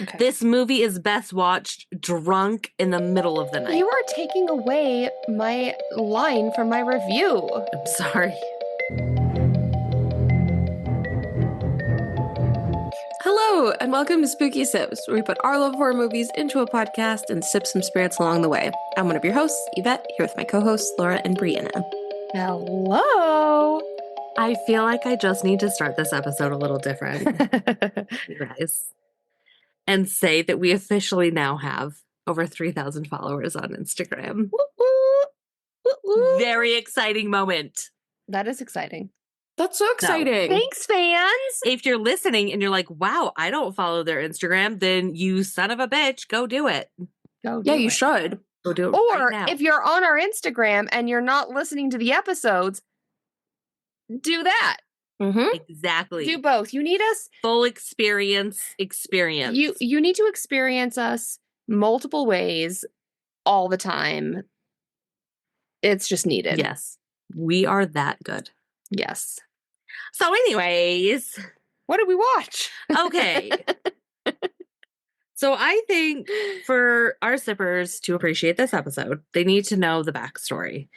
Okay. This movie is best watched drunk in the middle of the night. You are taking away my line from my review. I'm sorry. Hello, and welcome to Spooky Sips, where we put our love of horror movies into a podcast and sip some spirits along the way. I'm one of your hosts, Yvette, here with my co-hosts, Laura and Brianna. Hello. I feel like I just need to start this episode a little different, you guys, and say that we officially now have over 3,000 followers on Instagram. Very exciting moment. That is exciting. That's so exciting. Thanks, fans. If you're listening and you're like, wow, I don't follow their Instagram, then you son of a bitch, go do it. You should. Go do it Or right now. if you're on our Instagram and you're not listening to the episodes, do that. Mm-hmm. Exactly. Do both. You need us. Full experience. You need to experience us multiple ways all the time. It's just needed. Yes. We are that good. Yes. So anyways. What did we watch? Okay. So I think for our sippers to appreciate this episode, they need to know the backstory.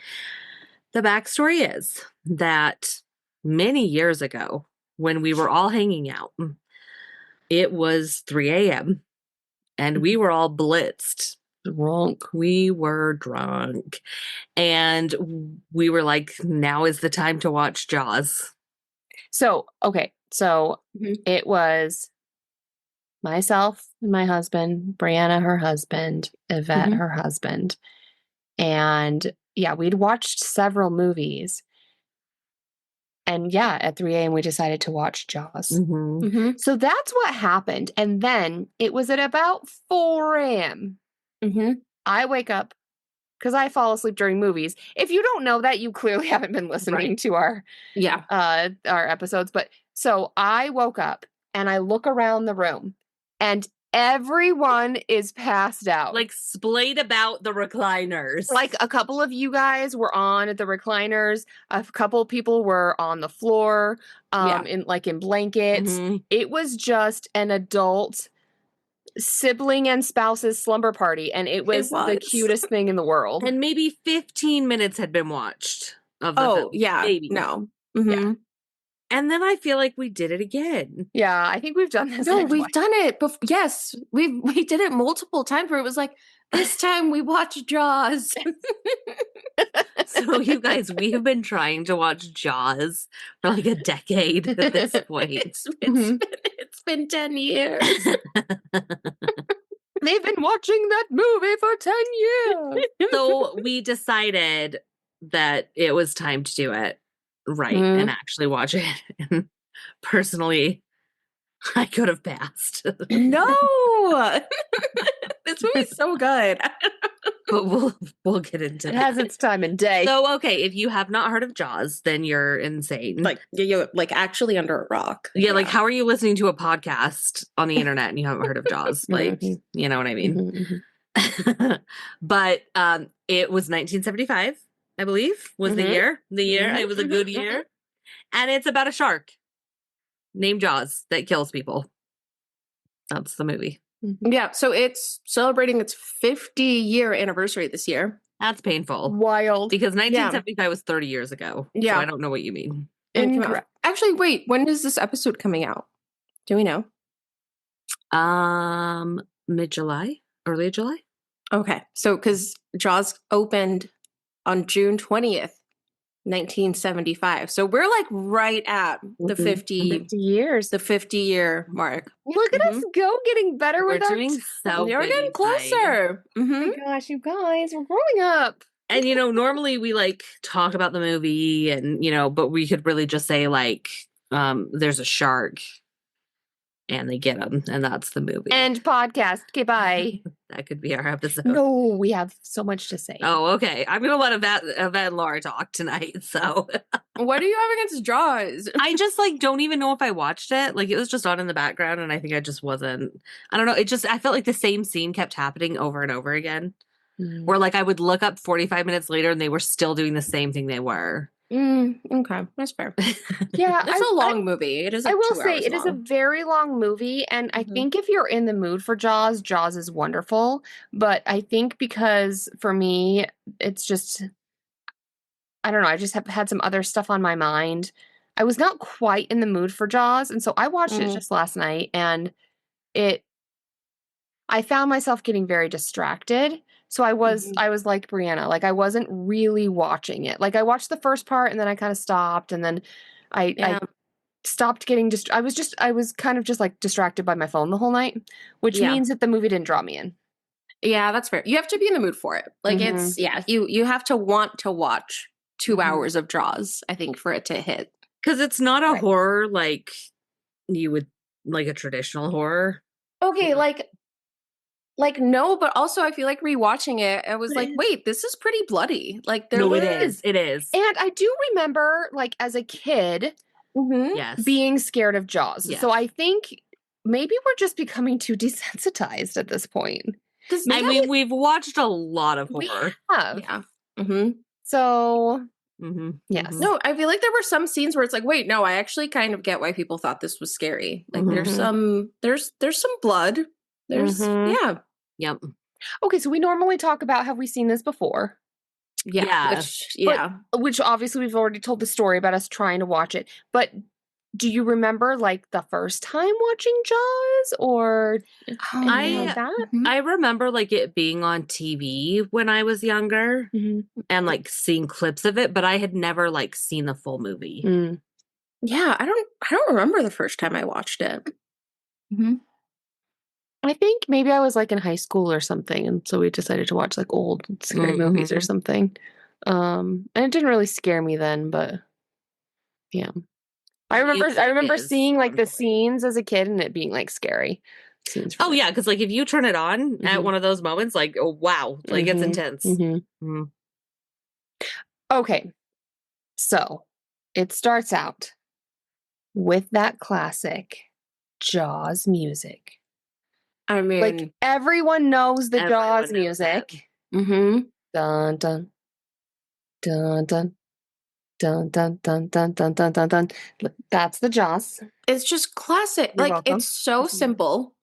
The backstory is that many years ago, when we were all hanging out, it was 3 a.m. and we were all blitzed. Drunk. We were drunk. And we were like, now is the time to watch Jaws. So, okay. So it was myself and my husband, Brianna, her husband, Yvette, her husband. And yeah, we'd watched several movies. And yeah, at 3 a.m. we decided to watch Jaws. So that's what happened. And then it was at about 4 a.m. I wake up because I fall asleep during movies. If you don't know that, you clearly haven't been listening to our episodes. But so I woke up and I look around the room and everyone is passed out. Like splayed about the recliners. Like a couple of you guys were on the recliners. A couple of people were on the floor, in blankets. It was just an adult sibling and spouse's slumber party, and it was the cutest thing in the world. And maybe 15 minutes had been watched of the film. Maybe. No. Yeah. And then I feel like we did it again. Yeah, I think we've done this. No, we've done it. Yes, we did it multiple times where it was like, this time we watched Jaws. So you guys, we have been trying to watch Jaws for like a decade at this point. It's been 10 years. They've been watching that movie for 10 years. So we decided that it was time to do it right and actually watch it. And personally, I could have passed. No! This movie's so good. But we'll get into it. It has its time and day. So, okay, if you have not heard of Jaws, then you're insane. Like, you're like actually under a rock. Yeah, like how are you listening to a podcast on the internet and you haven't heard of Jaws? Like, you know what I mean? But it was 1975, I believe, was the year. It was a good year. And it's about a shark named Jaws that kills people. That's the movie. Yeah, so it's celebrating its 50-year anniversary this year. That's painful. Wild. Because 1975 was 30 years ago. Yeah. So I don't know what you mean. Incorrect. Actually, wait, when is this episode coming out? Do we know? Mid-July? Early July? Okay, so because Jaws opened on June 20th, 1975. So we're like right at the 50 years. The 50-year mark. Look at us go, getting better with our doing so We're good, getting you closer. Oh my gosh, you guys, we're growing up. And, normally we like talk about the movie and, but we could really just say like, there's a shark and they get him and that's the movie. End podcast. Okay, bye. That could be our episode. No, we have so much to say. Oh, okay. I'm going to let Yvette and Laura talk tonight. So what do you have against Jaws? I just don't even know if I watched it. Like it was just on in the background and I think I just wasn't, I don't know. I felt like the same scene kept happening over and over again. Where like I would look up 45 minutes later and they were still doing the same thing they were. Okay, that's fair. Yeah, It's a long movie. It is I like will 2 say hours it is a long. very long movie, and I think if you're in the mood for Jaws, Jaws is wonderful. But I think because for me, it's just I don't know, I just have had some other stuff on my mind. I was not quite in the mood for Jaws, and so I watched it just last night, and it I found myself getting very distracted. So I was like Brianna, like I wasn't really watching it. Like I watched the first part and then I kind of stopped and then I stopped getting I was kind of just like distracted by my phone the whole night, which Yeah. means that the movie didn't draw me in. Yeah, that's fair. You have to be in the mood for it. Like it's you have to want to watch 2 hours of Jaws, I think, for it to hit. Because it's not a horror like you would like a traditional horror. Okay, like no, but also I feel like rewatching it, I was like, wait, this is pretty bloody. Like there it is. It is. And I do remember like as a kid Yes. being scared of Jaws. Yes. So I think maybe we're just becoming too desensitized at this point. I mean, we've watched a lot of horror. We have. Yeah. So yes. No, I feel like there were some scenes where it's like, wait, no, I actually kind of get why people thought this was scary. Like there's some blood. There's Yep. Okay, so we normally talk about have we seen this before? Yeah. Which obviously we've already told the story about us trying to watch it. But do you remember like the first time watching Jaws or anything like that? I remember like it being on TV when I was younger and like seeing clips of it, but I had never like seen the full movie. Yeah, I don't remember the first time I watched it. I think maybe I was like in high school or something, and so we decided to watch like old scary movies or something. And it didn't really scare me then, but yeah. I remember seeing like the scenes as a kid and it being like scary scenes. Oh yeah, because like if you turn it on at one of those moments, like oh wow, like it's intense. Okay, so it starts out with that classic Jaws music. I mean, like everyone knows the Jaws music. Dun dun dun dun dun dun dun dun dun dun dun dun. That's the Jaws. It's just classic. You're like welcome. It's so simple,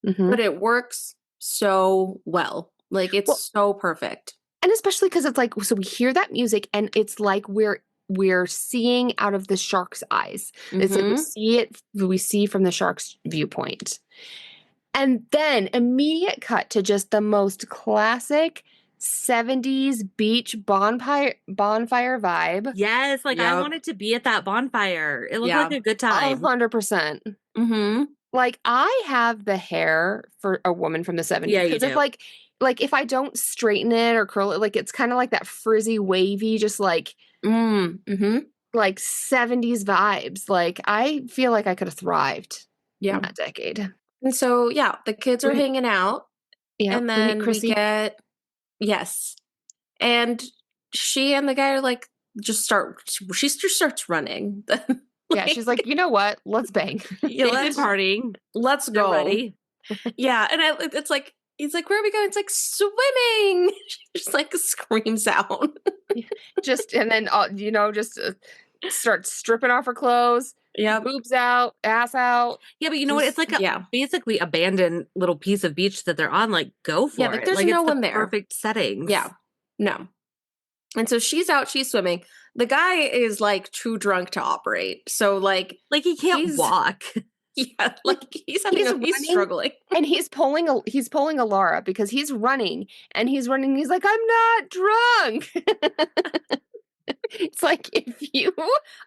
but it works so well. Like it's so perfect. And especially because it's like so we hear that music and it's like we're seeing out of the shark's eyes. It's like we see from the shark's viewpoint. And then immediate cut to just the most classic 70s beach bonfire vibe. Yes, like I wanted to be at that bonfire. It looked like a good time. 100%. Like I have the hair for a woman from the 70s. Yeah, you do. Like if I don't straighten it or curl it, like it's kind of like that frizzy, wavy, just like like 70s vibes. Like I feel like I could have thrived in that decade. And so, the kids are hanging out. Yeah. And then we get, and she and the guy are like, she just starts running. Yeah. She's like, you know what? Let's bang. Let's partying. Let's go. Ready. Yeah. And it's like, he's like, where are we going? It's like swimming. She just like screams out. And then, just start stripping off her clothes. Yeah. Boobs out, ass out. Yeah, but you know what? It's like a basically abandoned little piece of beach that they're on. Like, go for it. There's no one there. Perfect settings. Yeah. No. And so she's out, she's swimming. The guy is like too drunk to operate. So like he can't walk. Yeah, like he's struggling. And he's pulling a Laura because he's running. He's like, I'm not drunk. It's like if you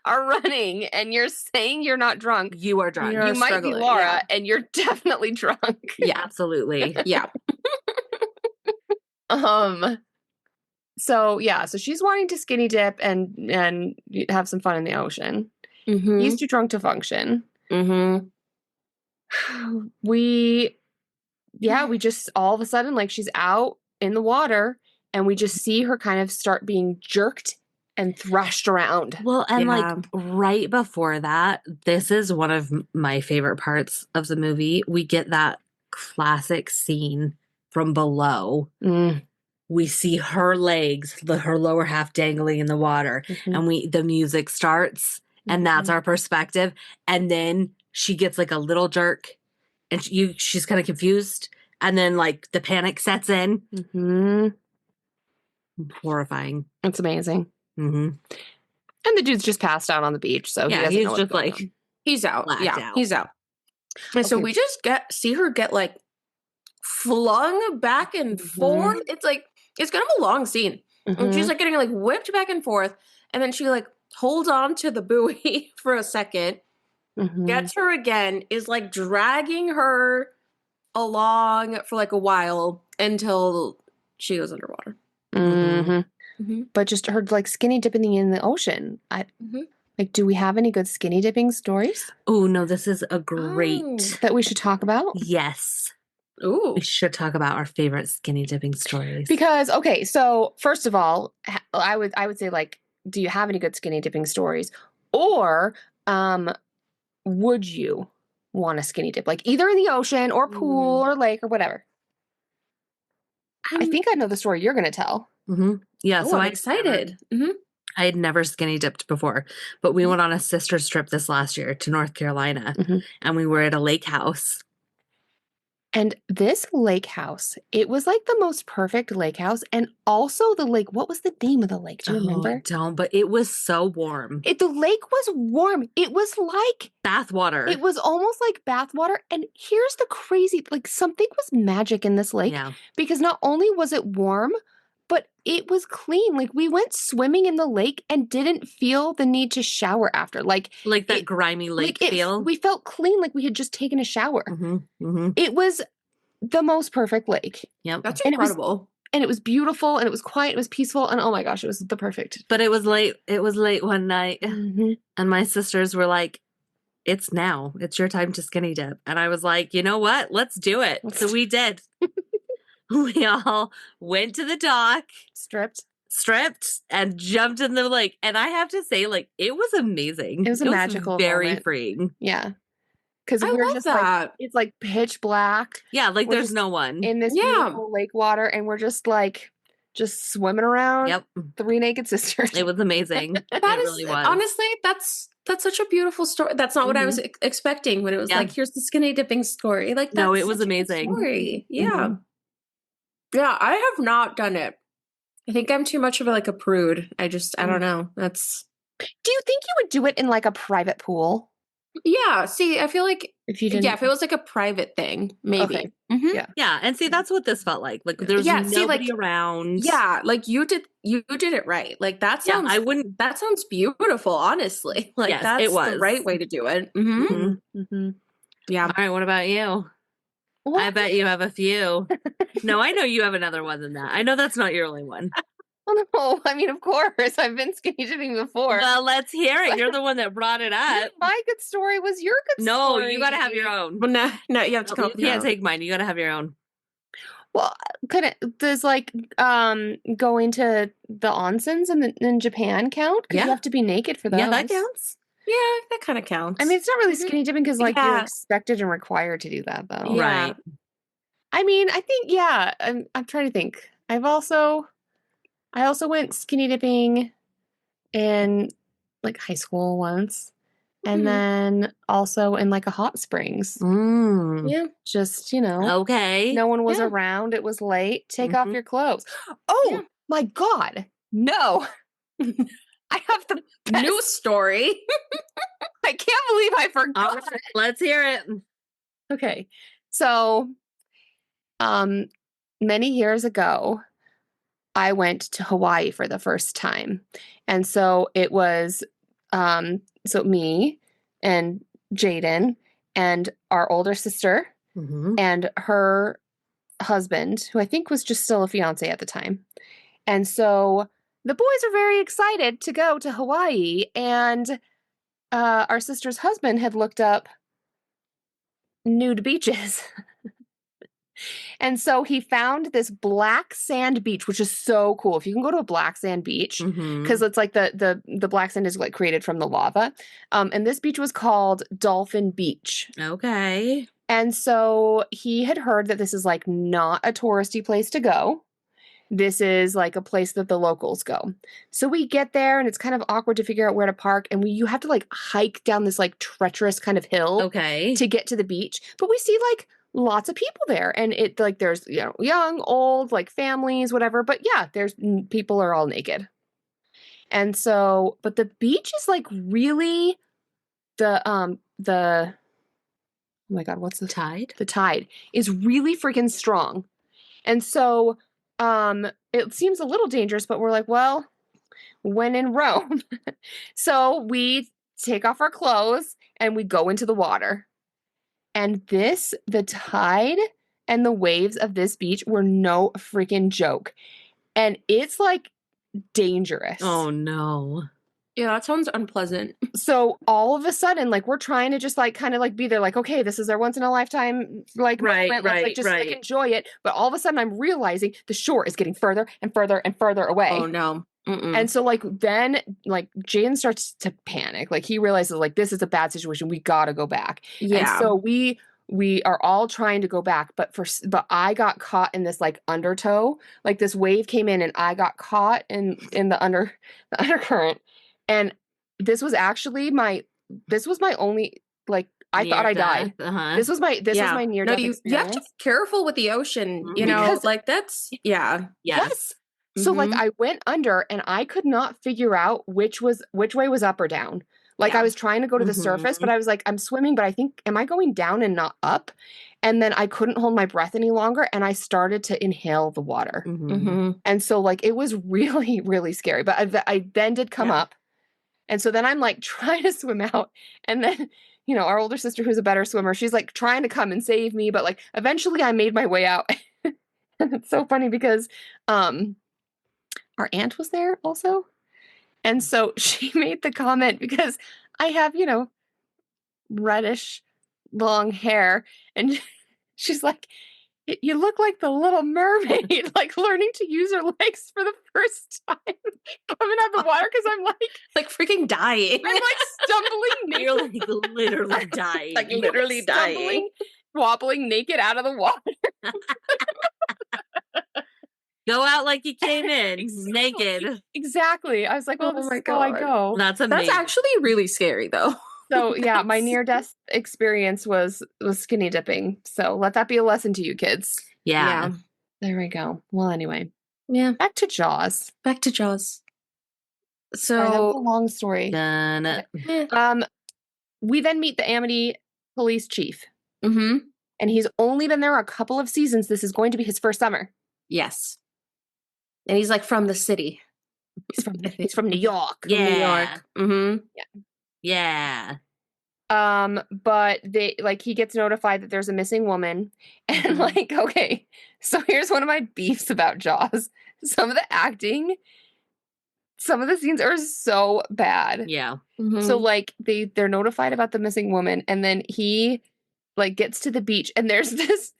are running and you're saying you're not drunk, you are drunk. You might be Laura and you're definitely drunk. Yeah, absolutely. Yeah. So she's wanting to skinny dip and have some fun in the ocean. He's too drunk to function. We just all of a sudden, like she's out in the water and we just see her kind of start being jerked and thrashed around. Well, and like right before that, this is one of my favorite parts of the movie. We get that classic scene from below we see her legs, her lower half dangling in the water, and the music starts, and that's our perspective. And then she gets like a little jerk, and she's kind of confused, and then like the panic sets in. Horrifying. It's amazing. And the dude's just passed out on the beach, so he doesn't know what's going on. He's out. Out. He's out. And so we just see her get like flung back and forth. It's like, it's kind of a long scene. And she's like getting like whipped back and forth. And then she like holds on to the buoy for a second, gets her again, is like dragging her along for like a while until she goes underwater. But just her like skinny dipping in the ocean. Like, do we have any good skinny dipping stories? Oh, no, this is a great... that we should talk about? Yes. Ooh. We should talk about our favorite skinny dipping stories. Because, okay, so first of all, I would say, like, do you have any good skinny dipping stories? Or would you want a skinny dip? Like, either in the ocean or pool or lake or whatever. I think I know the story you're going to tell. Yeah, so I'm excited. I had never skinny dipped before, but we went on a sister's trip this last year to North Carolina, and we were at a lake house. And this lake house, it was like the most perfect lake house. And also the lake, what was the name of the lake? Do you remember? I don't, but it was so warm. The lake was warm. It was like bath water. It was almost like bath water. And here's the crazy, like something was magic in this lake. Because not only was it warm, but it was clean. Like we went swimming in the lake and didn't feel the need to shower after. Like that grimy lake feel. We felt clean, like we had just taken a shower. It was the most perfect lake. Yep. That's incredible. And it was beautiful and it was quiet, it was peaceful, and oh my gosh, it was the perfect. But it was late. It was late one night. And my sisters were like, it's now. It's your time to skinny dip. And I was like, you know what? Let's do it. So we did. We all went to the dock, stripped, and jumped in the lake. And I have to say, like, it was amazing. It was magical, very moment. Freeing. Yeah, because I love just that. like it's like pitch black. Yeah, like there's no one in this beautiful lake water, and we're just swimming around. Yep, three naked sisters. It was amazing. It really was. Honestly, that's such a beautiful story. That's not what I was expecting when it was like, here's the skinny dipping story. Like, no, it was amazing. Story. Yeah. Yeah, I have not done it. I think I'm too much of a prude. I don't know. Do you think you would do it in like a private pool? Yeah. See, I feel like if you didn't, if it was like a private thing, maybe. Okay. Yeah. And see, that's what this felt like. Like there's nobody around. Yeah. Like you did it right. Like that sounds. That sounds beautiful. Honestly, like yes, that's it was the right way to do it. Yeah. All right. What about you? What? I bet you have a few. No, I know you have another one than that. I know that's not your only one. Oh, no. I mean, of course. I've been skinny dipping before. Well, let's hear it. You're the one that brought it up. My good story was your good story. No, you got to have your own. Well, no, you have to come up with your own. You can't take mine. You got to have your own. Well, does going to the onsens in Japan count? Because you have to be naked for those. Yeah, that counts. Yeah, that kind of counts. I mean, it's not really skinny dipping because you're expected and required to do that, though. Yeah. Right. I mean, I think, I'm trying to think. I also went skinny dipping in high school once. And then also in a hot springs. Yeah. Just, Okay. No one was around. It was late. Take off your clothes. Oh, my God. No. I have the best new story. I can't believe I forgot. Right, let's hear it. Okay. So, many years ago, I went to Hawaii for the first time. And so it was, me and Jaden and our older sister and her husband, who I think was just still a fiance at the time. And so the boys are very excited to go to Hawaii, and our sister's husband had looked up nude beaches. And so he found this black sand beach, which is so cool. If you can go to a black sand beach, because it's like the black sand is created from the lava. And this beach was called Dolphin Beach. Okay. And so he had heard that this is not a touristy place to go. this is like a place that the locals go. So we get there and it's kind of awkward to figure out where to park. And you have to like hike down this like treacherous kind of hill to get to the beach. But we see like lots of people there. And it like there's, you know, young, old, like families, whatever. But yeah, there's people are all naked. And so, but the beach is like really oh my God, what's the tide? The tide is really freaking strong. And so it seems a little dangerous, but we're like, well, when in Rome. So we take off our clothes and we go into the water. And the tide and the waves of this beach were no freaking joke. And it's like dangerous. Oh no. Yeah, that sounds unpleasant. So all of a sudden, like we're trying to just like kind of like be there, like, okay, this is our once in a lifetime like moment. Let's like just like enjoy it. But all of a sudden I'm realizing the shore is getting further and further and further away. Oh no. And so like then like Jaden starts to panic. Like he realizes like this is a bad situation. We gotta go back. Yeah. And so we are all trying to go back, but I got caught in this like undertow. Like this wave came in and I got caught in the undercurrent. And this was actually my only, like, I thought I died. This was my near death experience. You have to be careful with the ocean, you know, because, like that's, Yes. So like I went under and I could not figure out which way was up or down. Like I was trying to go to the surface, but I was like, I'm swimming, but I think, am I going down and not up? And then I couldn't hold my breath any longer. And I started to inhale the water. And so like, it was really, really scary, but I then did come up. And so then I'm like trying to swim out. And then, you know, our older sister, who's a better swimmer, she's like trying to come and save me. But like, eventually I made my way out. And it's so funny because our aunt was there also. And so she made the comment because I have, you know, reddish long hair. And she's like, you look like the Little Mermaid, like learning to use her legs for the first time coming out of the water because I'm like freaking dying. I'm like stumbling. You're like literally dying. Like literally dying. Wobbling naked out of the water. Go out like you came in, naked. Exactly. I was like, well, this is how I go. That's amazing. That's actually really scary, though. So yeah, my near-death experience was skinny dipping. So let that be a lesson to you kids. Yeah. There we go. Well, anyway. Yeah. Back to Jaws. So that was a long story. We then meet the Amity police chief. And he's only been there a couple of seasons. This is going to be his first summer. Yes. And he's like from the city. He's from New York. Yeah. New York. Yeah. But he gets notified that there's a missing woman. And like, okay, so here's one of my beefs about Jaws. Some of the acting, some of the scenes are so bad. Yeah. So like they're notified about the missing woman, and then he like gets to the beach and there's this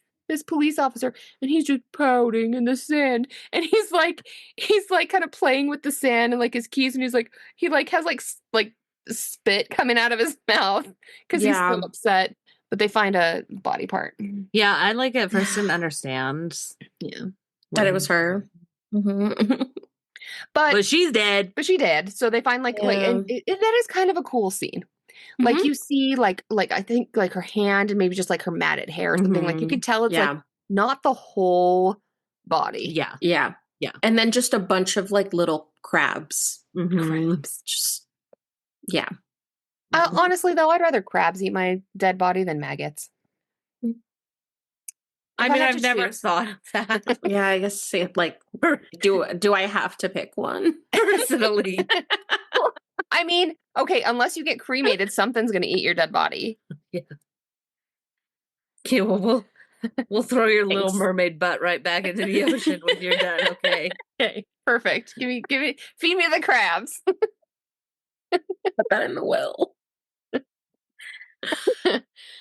police officer and he's just pouting in the sand, and he's like kind of playing with the sand and like his keys, and he's like he like has like spit coming out of his mouth because he's so upset. But they find a body part. Yeah, I like at first didn't understand. Yeah, that it was her. But she's dead. But she did. So they find and that is kind of a cool scene. Like you see like I think like her hand and maybe just like her matted hair or something. Like you could tell it's like not the whole body. Yeah. And then just a bunch of like little crabs. Crabs. Just honestly though, I'd rather crabs eat my dead body than maggots. I mean, I've never thought of that. Yeah, I guess like do I have to pick one personally? I mean, okay, unless you get cremated, something's going to eat your dead body. Yeah. Okay, well, we'll throw your Little Mermaid butt right back into the ocean when you're done. Okay. Okay, perfect. Feed me the crabs. Put that in the well.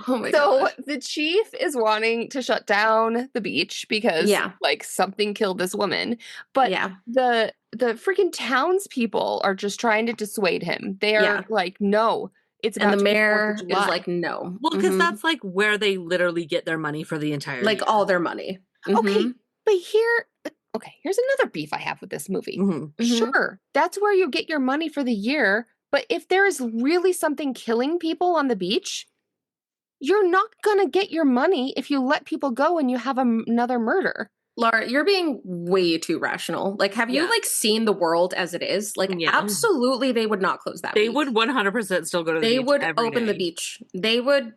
Oh my god. So the chief is wanting to shut down the beach because like something killed this woman. But the freaking townspeople are just trying to dissuade him. They are like, no, it's about and the mayor is like, no. Well, because that's like where they literally get their money for the entire like year. all their money. Okay, but here okay, here's another beef I have with this movie. Mm-hmm. Sure, that's where you get your money for the year. But if there is really something killing people on the beach, you're not going to get your money if you let people go and you have another murder. Laura, you're being way too rational. Like, have you like seen the world as it is? Like, absolutely, they would not close that. They would 100% still go to the beach. They would open the beach. They would.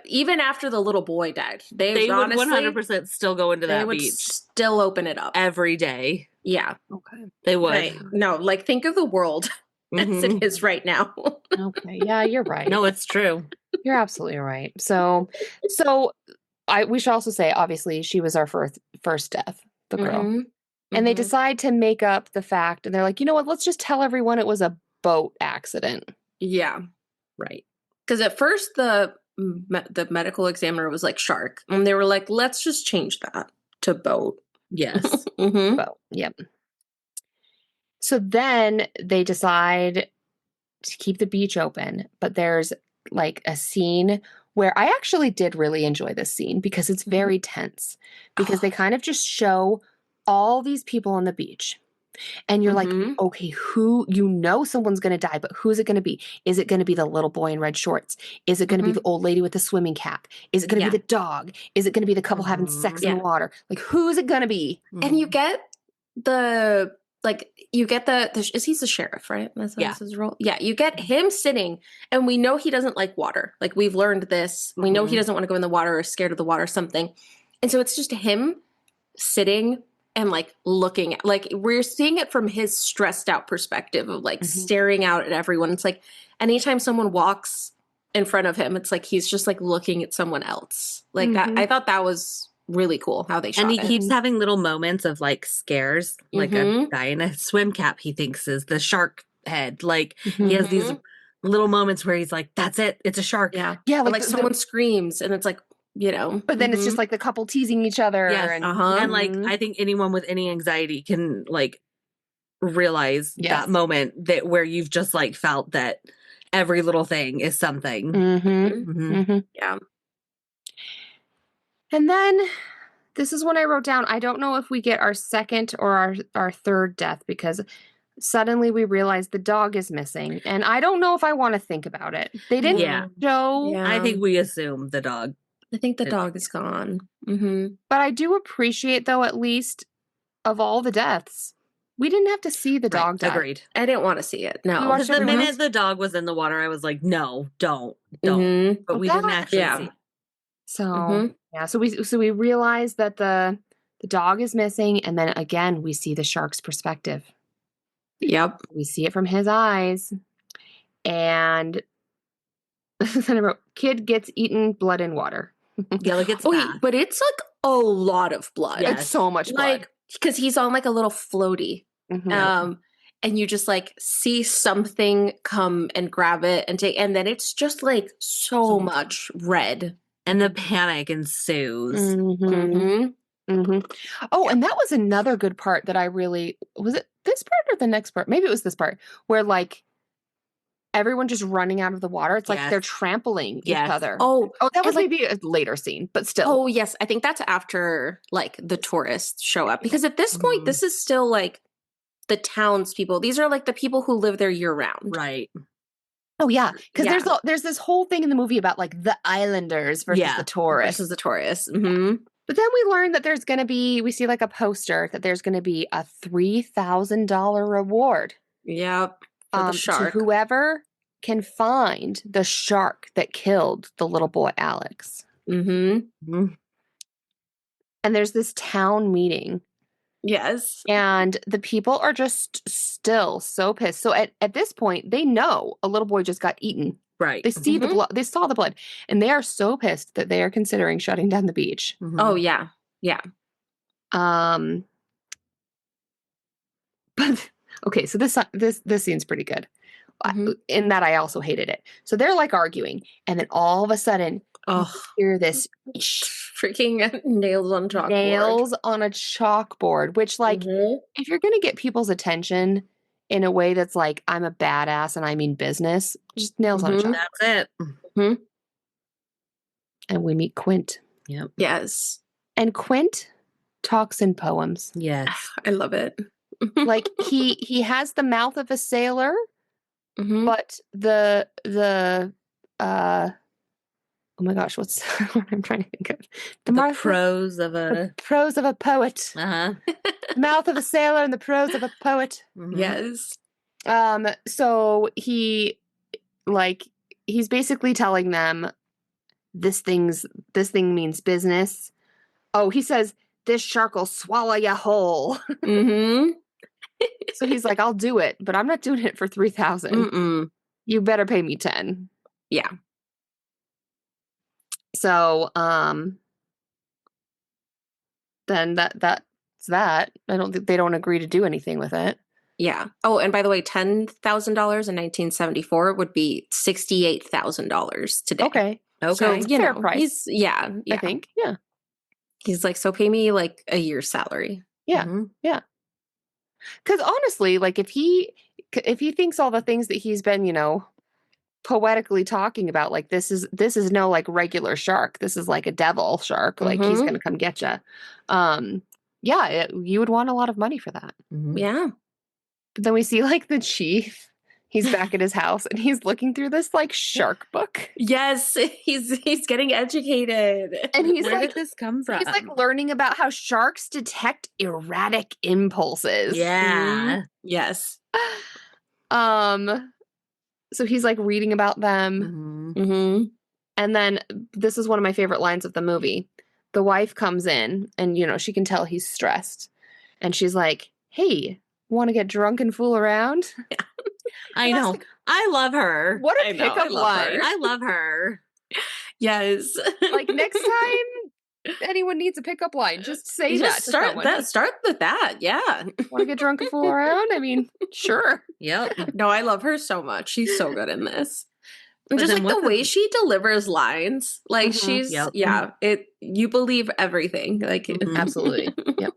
Even after the little boy died, they would honestly, 100% still go into that beach. They would still open it up every day. Yeah. Okay. They would. Right. No, like think of the world as it is right now. Okay. Yeah, you're right. No, it's true. You're absolutely right. So we should also say, obviously, she was our first death, the girl. And they decide to make up the fact, and they're like, you know what? Let's just tell everyone it was a boat accident. Yeah. Right. Because at first the medical examiner was like shark, and they were like, let's just change that to boat. Yes. Boat. Yep. So then they decide to keep the beach open, but there's like a scene where I actually did really enjoy this scene because it's very tense, because they kind of just show all these people on the beach. And you're like, okay, someone's going to die, but who's it going to be? Is it going to be the little boy in red shorts? Is it going to be the old lady with the swimming cap? Is it going to be the dog? Is it going to be the couple having sex in the water? Like, who's it going to be? And you get he's the sheriff, right? That's his role. Yeah, you get him sitting, and we know he doesn't like water. Like, we've learned this. We know he doesn't want to go in the water or is scared of the water or something. And so it's just him sitting and like looking at, like, we're seeing it from his stressed out perspective of like staring out at everyone. It's like anytime someone walks in front of him, it's like he's just like looking at someone else. Like that, I thought that was really cool how they shot it. And he keeps having little moments of like scares, like a guy in a swim cap he thinks is the shark head. Like he has these little moments where he's like, that's it, it's a shark. Yeah. Like someone screams and it's like, you know. But then it's just like the couple teasing each other. Yes. And like, I think anyone with any anxiety can like realize that moment that where you've just like felt that every little thing is something. Yeah. And then this is when I wrote down, I don't know if we get our second or our third death, because suddenly we realize the dog is missing. And I don't know if I want to think about it. They didn't show. Yeah. I think we assume the dog. I think the dog is gone. But I do appreciate, though, at least of all the deaths, we didn't have to see the dog die. Agreed. I didn't want to see it. No. Because the minute the dog was in the water, I was like, no, don't. But we didn't actually see it. So, so we realize that the dog is missing, and then again, we see the shark's perspective. Yep. We see it from his eyes, and then I wrote, kid gets eaten, blood in water. Yeah, like it's but it's like a lot of blood. Yes. It's so much blood. Like, because he's on like a little floaty. And you just like see something come and grab it and take, and then it's just like so much red. And the panic ensues. Oh, and that was another good part that I really, was it this part or the next part? Maybe it was this part where like everyone just running out of the water. It's like they're trampling each other. Oh, that was maybe a later scene, but still. Oh, yes. I think that's after like the tourists show up, because at this point, this is still like the townspeople. These are like the people who live there year round. Right. Oh, yeah. Because there's this whole thing in the movie about like the islanders versus the tourists. But then we learn that there's going to be, we see like a poster that there's going to be a $3,000 reward. Yep. For the shark. To whoever can find the shark that killed the little boy, Alex. And there's this town meeting. Yes. And the people are just still so pissed. So at this point, they know a little boy just got eaten. Right. They see the blood. They saw the blood. And they are so pissed that they are considering shutting down the beach. Oh, yeah. Yeah. But okay, so this scene's pretty good. In that I also hated it. So they're like arguing, and then all of a sudden, you hear this freaking nails on a chalkboard. Which, like, if you're gonna get people's attention in a way that's like, I'm a badass and I mean business, just nails on a chalkboard. That's it. And we meet Quint. Yep. Yes. And Quint talks in poems. Yes. I love it. Like he has the mouth of a sailor, but the oh my gosh, what's what I'm trying to think of? The prose of a poet. Uh-huh. Mouth of a sailor and the prose of a poet. Yes. So he's basically telling them this thing means business. Oh, he says this shark will swallow you whole. So he's like, I'll do it, but I'm not doing it for 3,000. You better pay me 10. Yeah. So then that's that. I don't think they don't agree to do anything with it. Yeah. Oh, and by the way, $10,000 in 1974 would be $68,000 today. Okay. So, fair price. He's, I think. Yeah. He's like, so pay me like a year's salary. Yeah. Yeah. Because honestly, like if he thinks all the things that he's been, poetically talking about, like this is no like regular shark. This is like a devil shark. Like he's gonna come get you. You would want a lot of money for that. Yeah. But then we see like the chief. He's back at his house and he's looking through this like shark book. Yes, he's getting educated. And he's Where like, did this come from? He's like learning about how sharks detect erratic impulses. Yeah. Yes. So he's like reading about them. And then this is one of my favorite lines of the movie. The wife comes in and, she can tell he's stressed. And she's like, hey, want to get drunk and fool around? I know. Like, I love her. What a pickup line. I love her. Yes. Like next time anyone needs a pickup line, just say that to someone. Start with that. Yeah. Want to get drunk and fool around? I mean, sure. Yep. No, I love her so much. She's so good in this. And just like the way she delivers lines, like she's, you believe everything. Like, absolutely. Yep.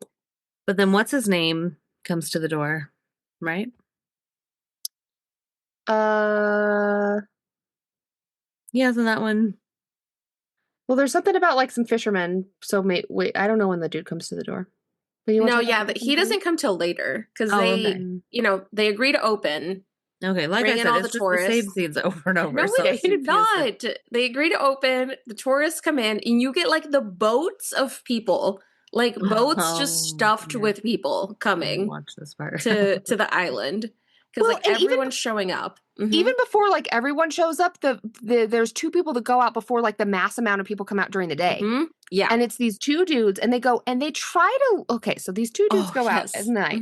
But then what's his name comes to the door, right? Yeah, isn't that one? Well, there's something about like some fishermen. So wait, I don't know when the dude comes to the door. But he doesn't come till later because they agree to open. Okay, like I said, it's just the same scenes over and over. No, they did not. They agree to open. The tourists come in, and you get like the boats of people, like boats just stuffed with people coming. Watch this part to the island because everyone's showing up. Even before like everyone shows up, there's two people that go out before like the mass amount of people come out during the day. Yeah, and it's these two dudes, and they go and they try to. Okay, so these two dudes go out at night,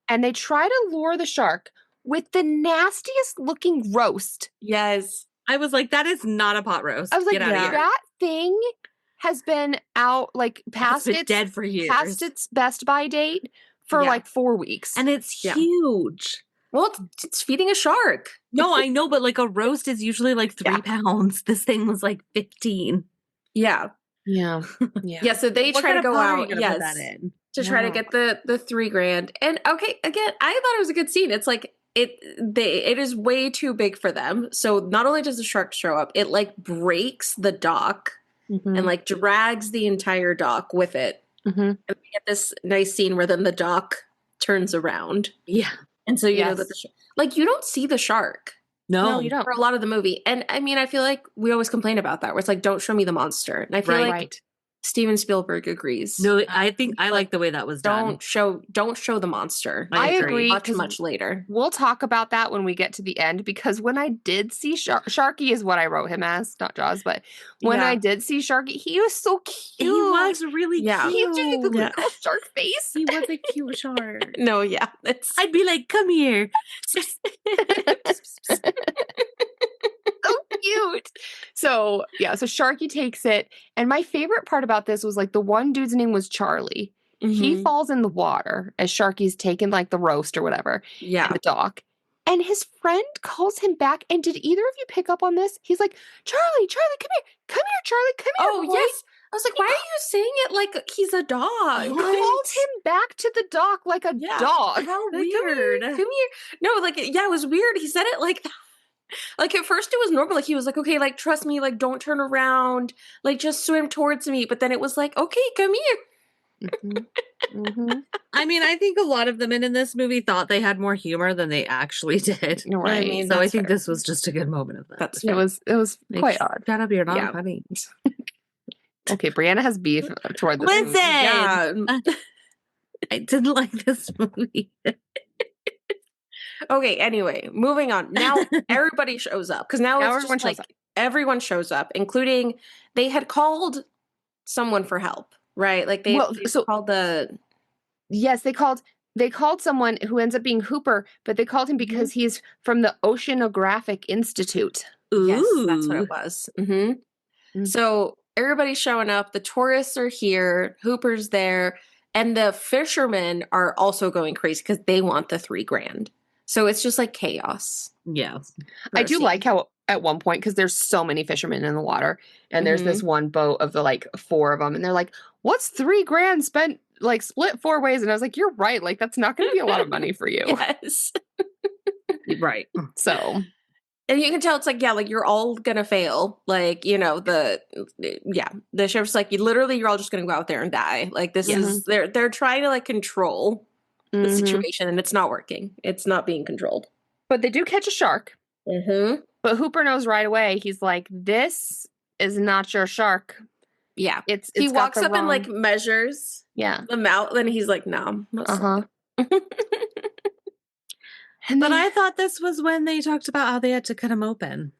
and they try to lure the shark with the nastiest looking roast. Yes. I was like, that is not a pot roast. I was like, Get out of here. That thing has been out like past its dead for years. Past its best by date for like 4 weeks. And it's huge. Well, it's feeding a shark. No, I know, but like a roast is usually like 3 pounds. This thing was like 15. Yeah. Yeah. Yeah. So they try to go out. Yes. Put that in? To try to get the $3,000. And okay, again, I thought it was a good scene. It's like it is way too big for them. So not only does the shark show up, it like breaks the dock and like drags the entire dock with it. And we get this nice scene where then the dock turns around. Yeah. And so you know that you don't see the shark. No, you don't. For a lot of the movie. And I mean, I feel like we always complain about that, where it's like, don't show me the monster. And I feel like Steven Spielberg agrees. No, I think I like the way that was done. Don't show the monster. I agree. Much later. We'll talk about that when we get to the end, because when I did see Sharky is what I wrote him as, not Jaws, but when I did see Sharky, he was so cute. He was really cute. He was doing the little shark face. He was a cute shark. No, yeah. I'd be like, come here. So cute. So Sharky takes it. And my favorite part about this was like the one dude's name was Charlie. He falls in the water as Sharky's taking like the roast or whatever. Yeah. In the dock. And his friend calls him back. And did either of you pick up on this? He's like, Charlie, come here, Charlie, come here. Oh, yes. I was like, why are you saying it like he's a dog? He called him back to the dock like a dog. How like, weird. Come here. No, like, it was weird. He said it like that. Like at first it was normal. Like he was like, okay, like trust me, like don't turn around, like just swim towards me. But then it was like, okay, come here. I mean, I think a lot of the men in this movie thought they had more humor than they actually did. Right. I mean, So I that's think fair. this was just a good moment of that. That's It fair. was Like, quite odd. Shut up, you're not Yeah. funny. Okay, Brianna has beef toward this movie. Listen, Yeah. I didn't like this movie. Okay, anyway, moving on. Now everybody shows up because now it's everyone just shows like everyone shows up, including they had called someone for help, right? Like they called the Yes, they called someone who ends up being Hooper, but they called him because he's from the Oceanographic Institute. Ooh. Yes, that's what it was. So everybody's showing up. The tourists are here. Hooper's there, and the fishermen are also going crazy because they want the $3,000. So it's just like chaos. Yeah. I do like how at one point, because there's so many fishermen in the water, and there's this one boat of the like 4 of them, and they're like, "What's $3,000 spent like split 4 ways?" And I was like, "You're right. Like that's not going to be a lot of money for you." Yes. Right. So, and you can tell it's like, yeah, like you're all gonna fail. Like, you know, the sheriff's like, you're all just gonna go out there and die. Like this is they're trying to like control the situation, and it's not working. It's not being controlled. But they do catch a shark. But Hooper knows right away. He's like, "This is not your shark." Yeah, it's he walks up and like measures the mouth, and he's like, "No, But I thought this was when they talked about how they had to cut him open.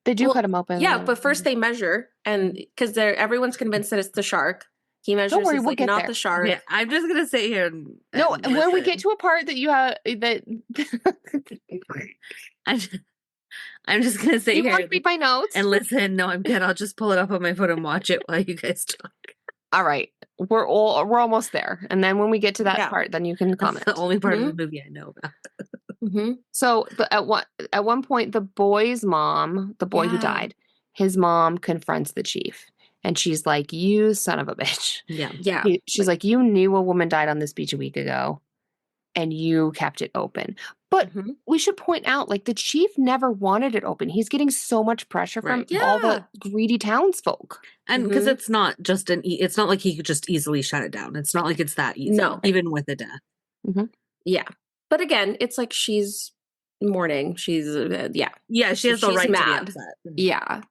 They do cut him open. Yeah, but first they measure, and because everyone's convinced that it's the shark. He measures. Don't worry, he's we'll like, get not there. the shark. Yeah, I'm just gonna sit here. And no, when we get to a part that you have that, I'm just gonna sit here. You want to read my notes and listen? No, I'm good. I'll just pull it up on my phone and watch it while you guys talk. All right, we're almost there, and then when we get to that part, then you can comment. That's the only part of the movie I know about. So at one point, the boy's mom, the boy who died, his mom confronts the chief. And she's like, "You son of a bitch." Yeah. She's like, "You knew a woman died on this beach a week ago, and you kept it open." But we should point out, like, the chief never wanted it open. He's getting so much pressure from all the greedy townsfolk. And because it's not just it's not like he could just easily shut it down. It's not like it's that easy. No. Even with the death. Yeah. But again, it's like she's mourning. She's, Yeah, she has the right mad. to be upset. Yeah.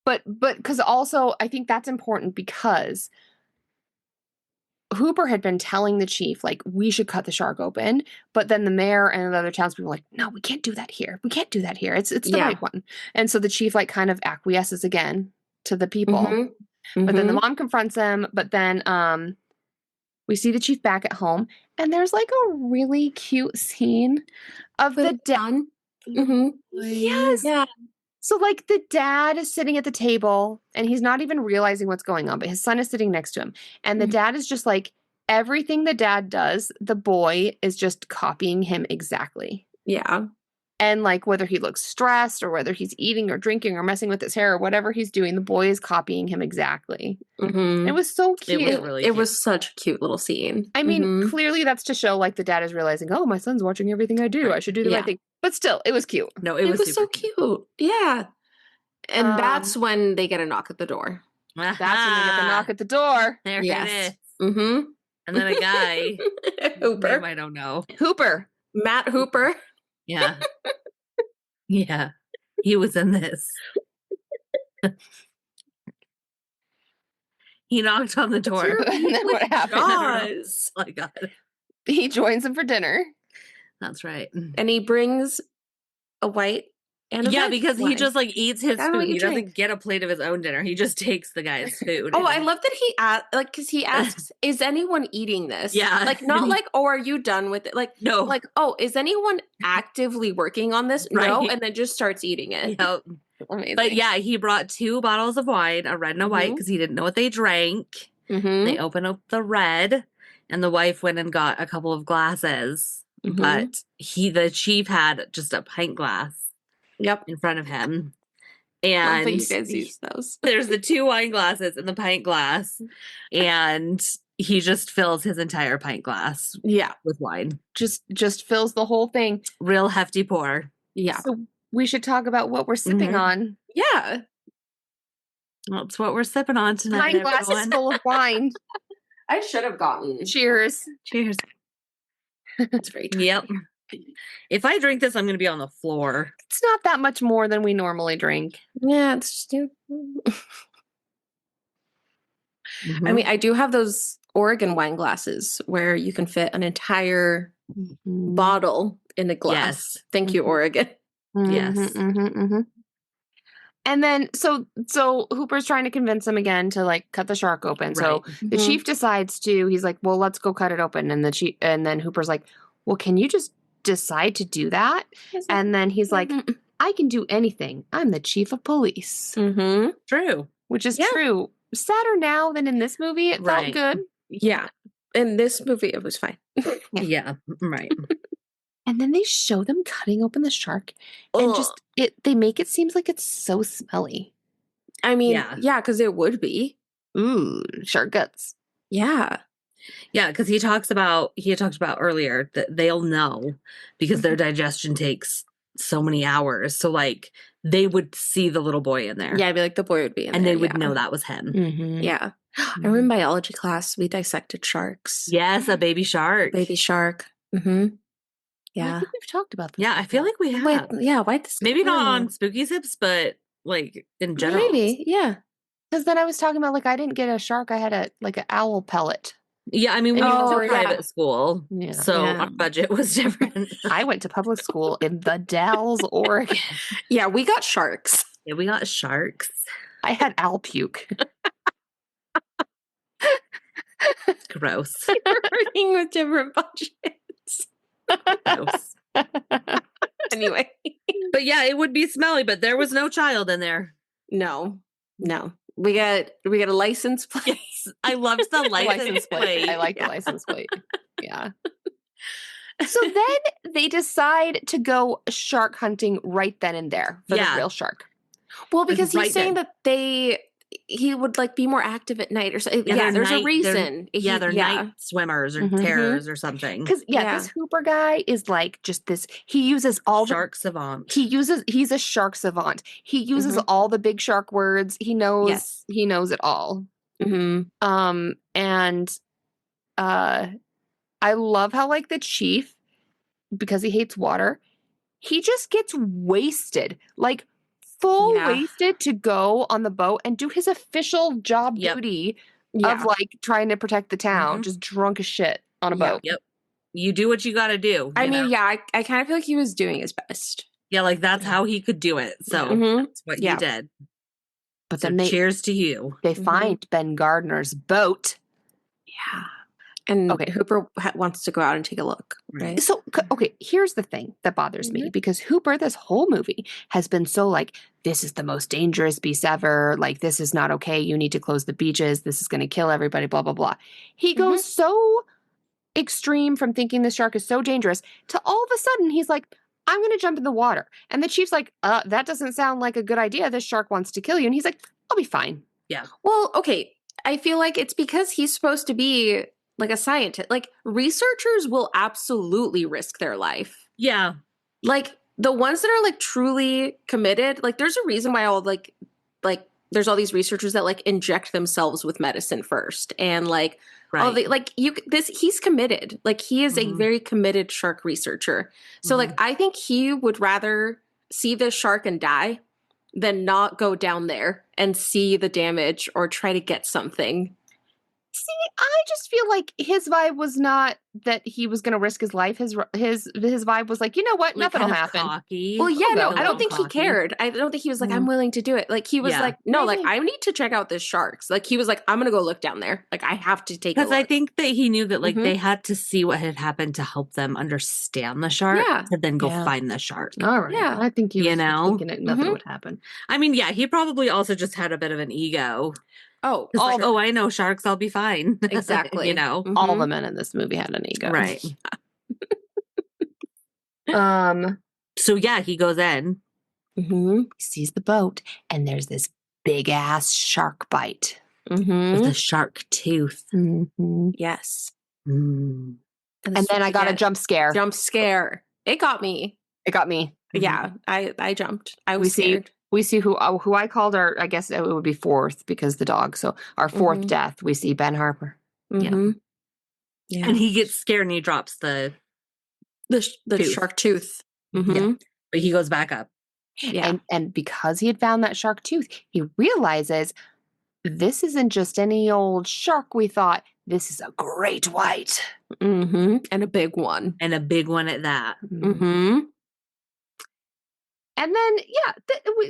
But because also, I think that's important because Hooper had been telling the chief, like, we should cut the shark open. But then the mayor and the other townspeople were like, "No, we can't do that here. We can't do that here. It's the right one." And so the chief, like, kind of acquiesces again to the people. But then the mom confronts him. But then we see the chief back at home. And there's, like, a really cute scene of the dad. Yes. Yeah. So, like, the dad is sitting at the table, and he's not even realizing what's going on, but his son is sitting next to him. And the dad is just like, everything the dad does, the boy is just copying him exactly. Yeah. And, like, whether he looks stressed or whether he's eating or drinking or messing with his hair or whatever he's doing, the boy is copying him exactly. It was so cute. It was really cute. It was such a cute little scene. I mean, clearly that's to show, like, the dad is realizing, oh, my son's watching everything I do. I should do the right thing. But still, it was cute. No, it was so cute. Yeah. And that's when they get a knock at the door. That's when they get the knock at the door. There it is. And then a guy. Hooper. Name I don't know. Hooper. Matt Hooper. Yeah. Yeah. He was in this. He knocked on the door. And then what happened? Oh my God. He joins him for dinner. That's right. And he brings a white and a red because wine. he just like eats his food. He drink. doesn't get a plate of his own dinner. He just takes the guy's food. Oh, I love that he because he asks, "Is anyone eating this?" Yeah. Like not like, "Oh, are you done with it?" Like no. Like, "Oh, is anyone actively working on this?" Right. No, and then just starts eating it. Yep. Amazing. But yeah, he brought 2 bottles of wine, a red and a white, because he didn't know what they drank. They opened up the red, and the wife went and got a couple of glasses. But the chief had just a pint glass. Yep. In front of him. And you guys use those. There's the 2 wine glasses and the pint glass. And he just fills his entire pint glass. Yeah. With wine. Just fills the whole thing. Real hefty pour. Yeah. So we should talk about what we're sipping on. Yeah. Well, it's what we're sipping on tonight. Pint glasses full of wine. I should have gotten. Cheers. Cheers. That's very true. Yep. If I drink this, I'm going to be on the floor. It's not that much more than we normally drink. Yeah, it's just. I mean, I do have those Oregon wine glasses where you can fit an entire bottle in a glass. Yes. Thank you, Oregon. Yes. And then, so Hooper's trying to convince him again to like cut the shark open. Right. So the chief decides to. He's like, "Well, let's go cut it open." And then Hooper's like, "Well, can you just decide to do that?" And then he's like, "I can do anything. I'm the chief of police." True. Which is true. Sadder now than in this movie. It felt good. Yeah. In this movie, it was fine. Yeah. Right. And then they show them cutting open the shark, and they make it seems like it's so smelly. I mean, yeah, because it would be. Ooh, shark guts. Yeah. Yeah, because he talked about earlier that they'll know because their digestion takes so many hours. So like they would see the little boy in there. Yeah, I'd be like, the boy would be in and there. they would know that was him. Yeah. I remember in biology class, we dissected sharks. Yes, a baby shark. Baby shark. Yeah. I think we've talked about this. Yeah, I feel like we have. Why this? Maybe not on Spooky Sips, but like in general. Maybe, yeah. Because then I was talking about like I didn't get a shark, I had an owl pellet. Yeah, I mean we went to private school, so our budget was different. I went to public school in the Dalles, Oregon. Yeah, we got sharks. Yeah, we got sharks. I had owl puke. Gross. Working with different budgets. Gross. Anyway. But yeah, it would be smelly, but there was no child in there. No. We got a license plate. Yes, I loved the license plate. I like the license plate. Yeah. So then they decide to go shark hunting right then and there for the real shark. Well, because he's saying that he would like be more active at night or something. Yeah, there's a reason. They're night swimmers or terrors or something. Because this Hooper guy is like just this. He uses all shark savant. He's a shark savant. He uses all the big shark words. He knows. He knows it all. And I love how like the chief, because he hates water, he just gets wasted. Like full wasted to go on the boat and do his official job duty of like trying to protect the town, just drunk as shit on a boat. Yep. You do what you got to do. I mean, I kind of feel like he was doing his best. Yeah, like that's how he could do it. So that's what he did. But so then cheers to you. They find Ben Gardner's boat. Yeah. And Hooper wants to go out and take a look, right? So, here's the thing that bothers me, because Hooper, this whole movie, has been so like, this is the most dangerous beast ever. Like, this is not okay. You need to close the beaches. This is going to kill everybody, blah, blah, blah. He goes so extreme from thinking the shark is so dangerous to all of a sudden he's like, I'm going to jump in the water. And the chief's like, that doesn't sound like a good idea. This shark wants to kill you. And he's like, I'll be fine. Yeah. Well, okay. I feel like it's because he's supposed to be like a scientist. Like researchers will absolutely risk their life. Yeah. Like the ones that are like truly committed, like there's a reason why all like there's all these researchers that like inject themselves with medicine first. And like all the he's committed. Like he is a very committed shark researcher. So like I think he would rather see this shark and die than not go down there and see the damage or try to get something. See, I just feel like his vibe was not that he was going to risk his life. His vibe was like, you know what, like nothing will happen. Cocky. Well, yeah, no, I don't think he cared. I don't think he was like, I'm willing to do it. Like he was like, no, like I need to check out this sharks. Like he was like, I'm going to go look down there. Like I have to take a look. Because I think that he knew that like they had to see what had happened to help them understand the shark to then go find the shark. All right. Yeah. I think he was thinking that nothing would happen. I mean, yeah, he probably also just had a bit of an ego. Oh, like, I know sharks. I'll be fine. Exactly. You know, all the men in this movie had an ego, right? So yeah, he goes in. He sees the boat, and there's this big ass shark bite with a shark tooth. Yes. And then I got a jump scare. Jump scare. It got me. Yeah, I jumped. I was scared. We see who I called our, I guess it would be fourth because the dog. So our fourth death, we see Ben Harper. Mm-hmm. Yeah. And he gets scared and he drops the shark tooth. Mm-hmm. Yeah. But he goes back up. Yeah. And because he had found that shark tooth, he realizes this isn't just any old shark we thought. This is a great white. Mm-hmm. And a big one. And a big one at that. Mm-hmm. And then,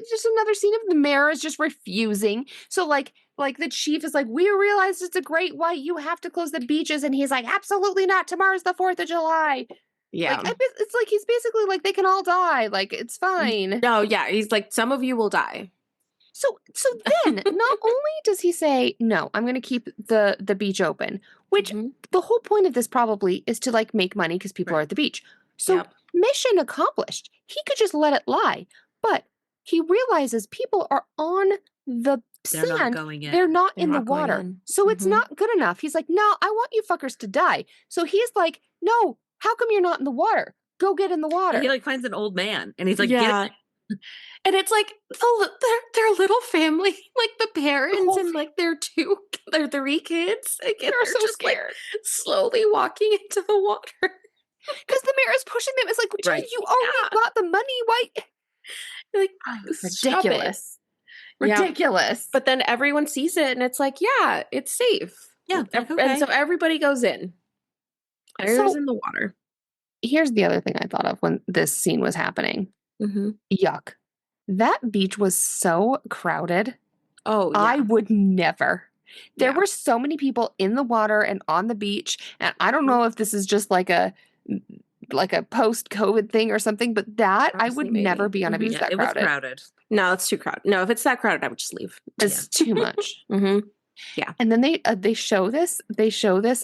just another scene of the mayor is just refusing. So, like the chief is like, we realize it's a great white. You have to close the beaches. And he's like, absolutely not. Tomorrow's the 4th of July. Yeah. Like, it's like he's basically like, they can all die. Like, it's fine. No, yeah. He's like, some of you will die. So then, not only does he say, no, I'm going to keep the beach open, which the whole point of this probably is to, like, make money because people are at the beach. So mission accomplished. He could just let it lie. But he realizes people are on the sand. They're not going in. They're not in the water. So it's not good enough. He's like, no, I want you fuckers to die. So he's like, no, how come you're not in the water? Go get in the water. And he, like, finds an old man. And he's like, get in. And it's like their little family, like the parents and like their 3 kids. Again, they're so just scared, like, slowly walking into the water because the mayor is pushing them. It's like, dude, you already got the money. Why? Like, ridiculous, ridiculous. But then everyone sees it, and it's like, yeah, it's safe. Yeah, and so everybody goes in. Everyone's in the water. Here's the other thing I thought of when this scene was happening. Yuck. That beach was so crowded. Oh, yeah. I would never. There were so many people in the water and on the beach. And I don't know if this is just like a post-COVID thing or something, but I would never be on a beach that crowded. It was crowded. No, it's too crowded. No, if it's that crowded, I would just leave. It's too much. Yeah. And then they show this. They show this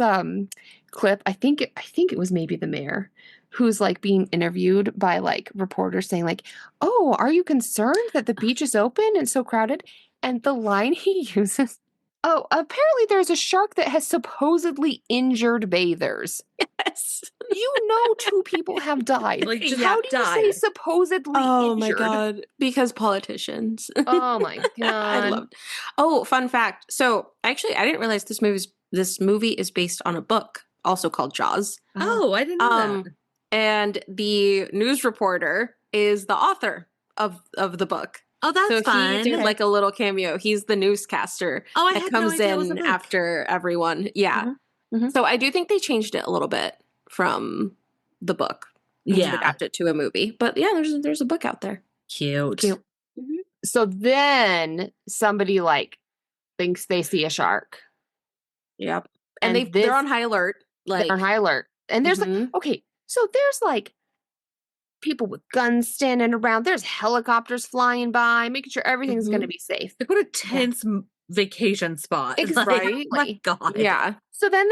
clip. I think it was maybe the mayor, who's like being interviewed by like reporters saying like, oh, are you concerned that the beach is open and so crowded? And the line he uses, oh, apparently there's a shark that has supposedly injured bathers. Yes. You know 2 people have died. Like, just how do you say supposedly injured? Oh my God. Because politicians. Oh my God. I loved. Oh, fun fact. So actually, I didn't realize this movie is based on a book also called Jaws. Oh, I didn't know that. And the news reporter is the author of the book. Oh, that's fun. He did like a little cameo. He's the newscaster that comes in after everyone. Yeah. So I do think they changed it a little bit from the book. To adapt it to a movie. But yeah, there's a book out there. Cute. So then somebody like thinks they see a shark. Yep. And they're on high alert. They're on high alert. And there's like, okay, so there's like people with guns standing around. There's helicopters flying by, making sure everything's going to be safe. Like, what a tense vacation spot. Exactly. My God. Yeah. So then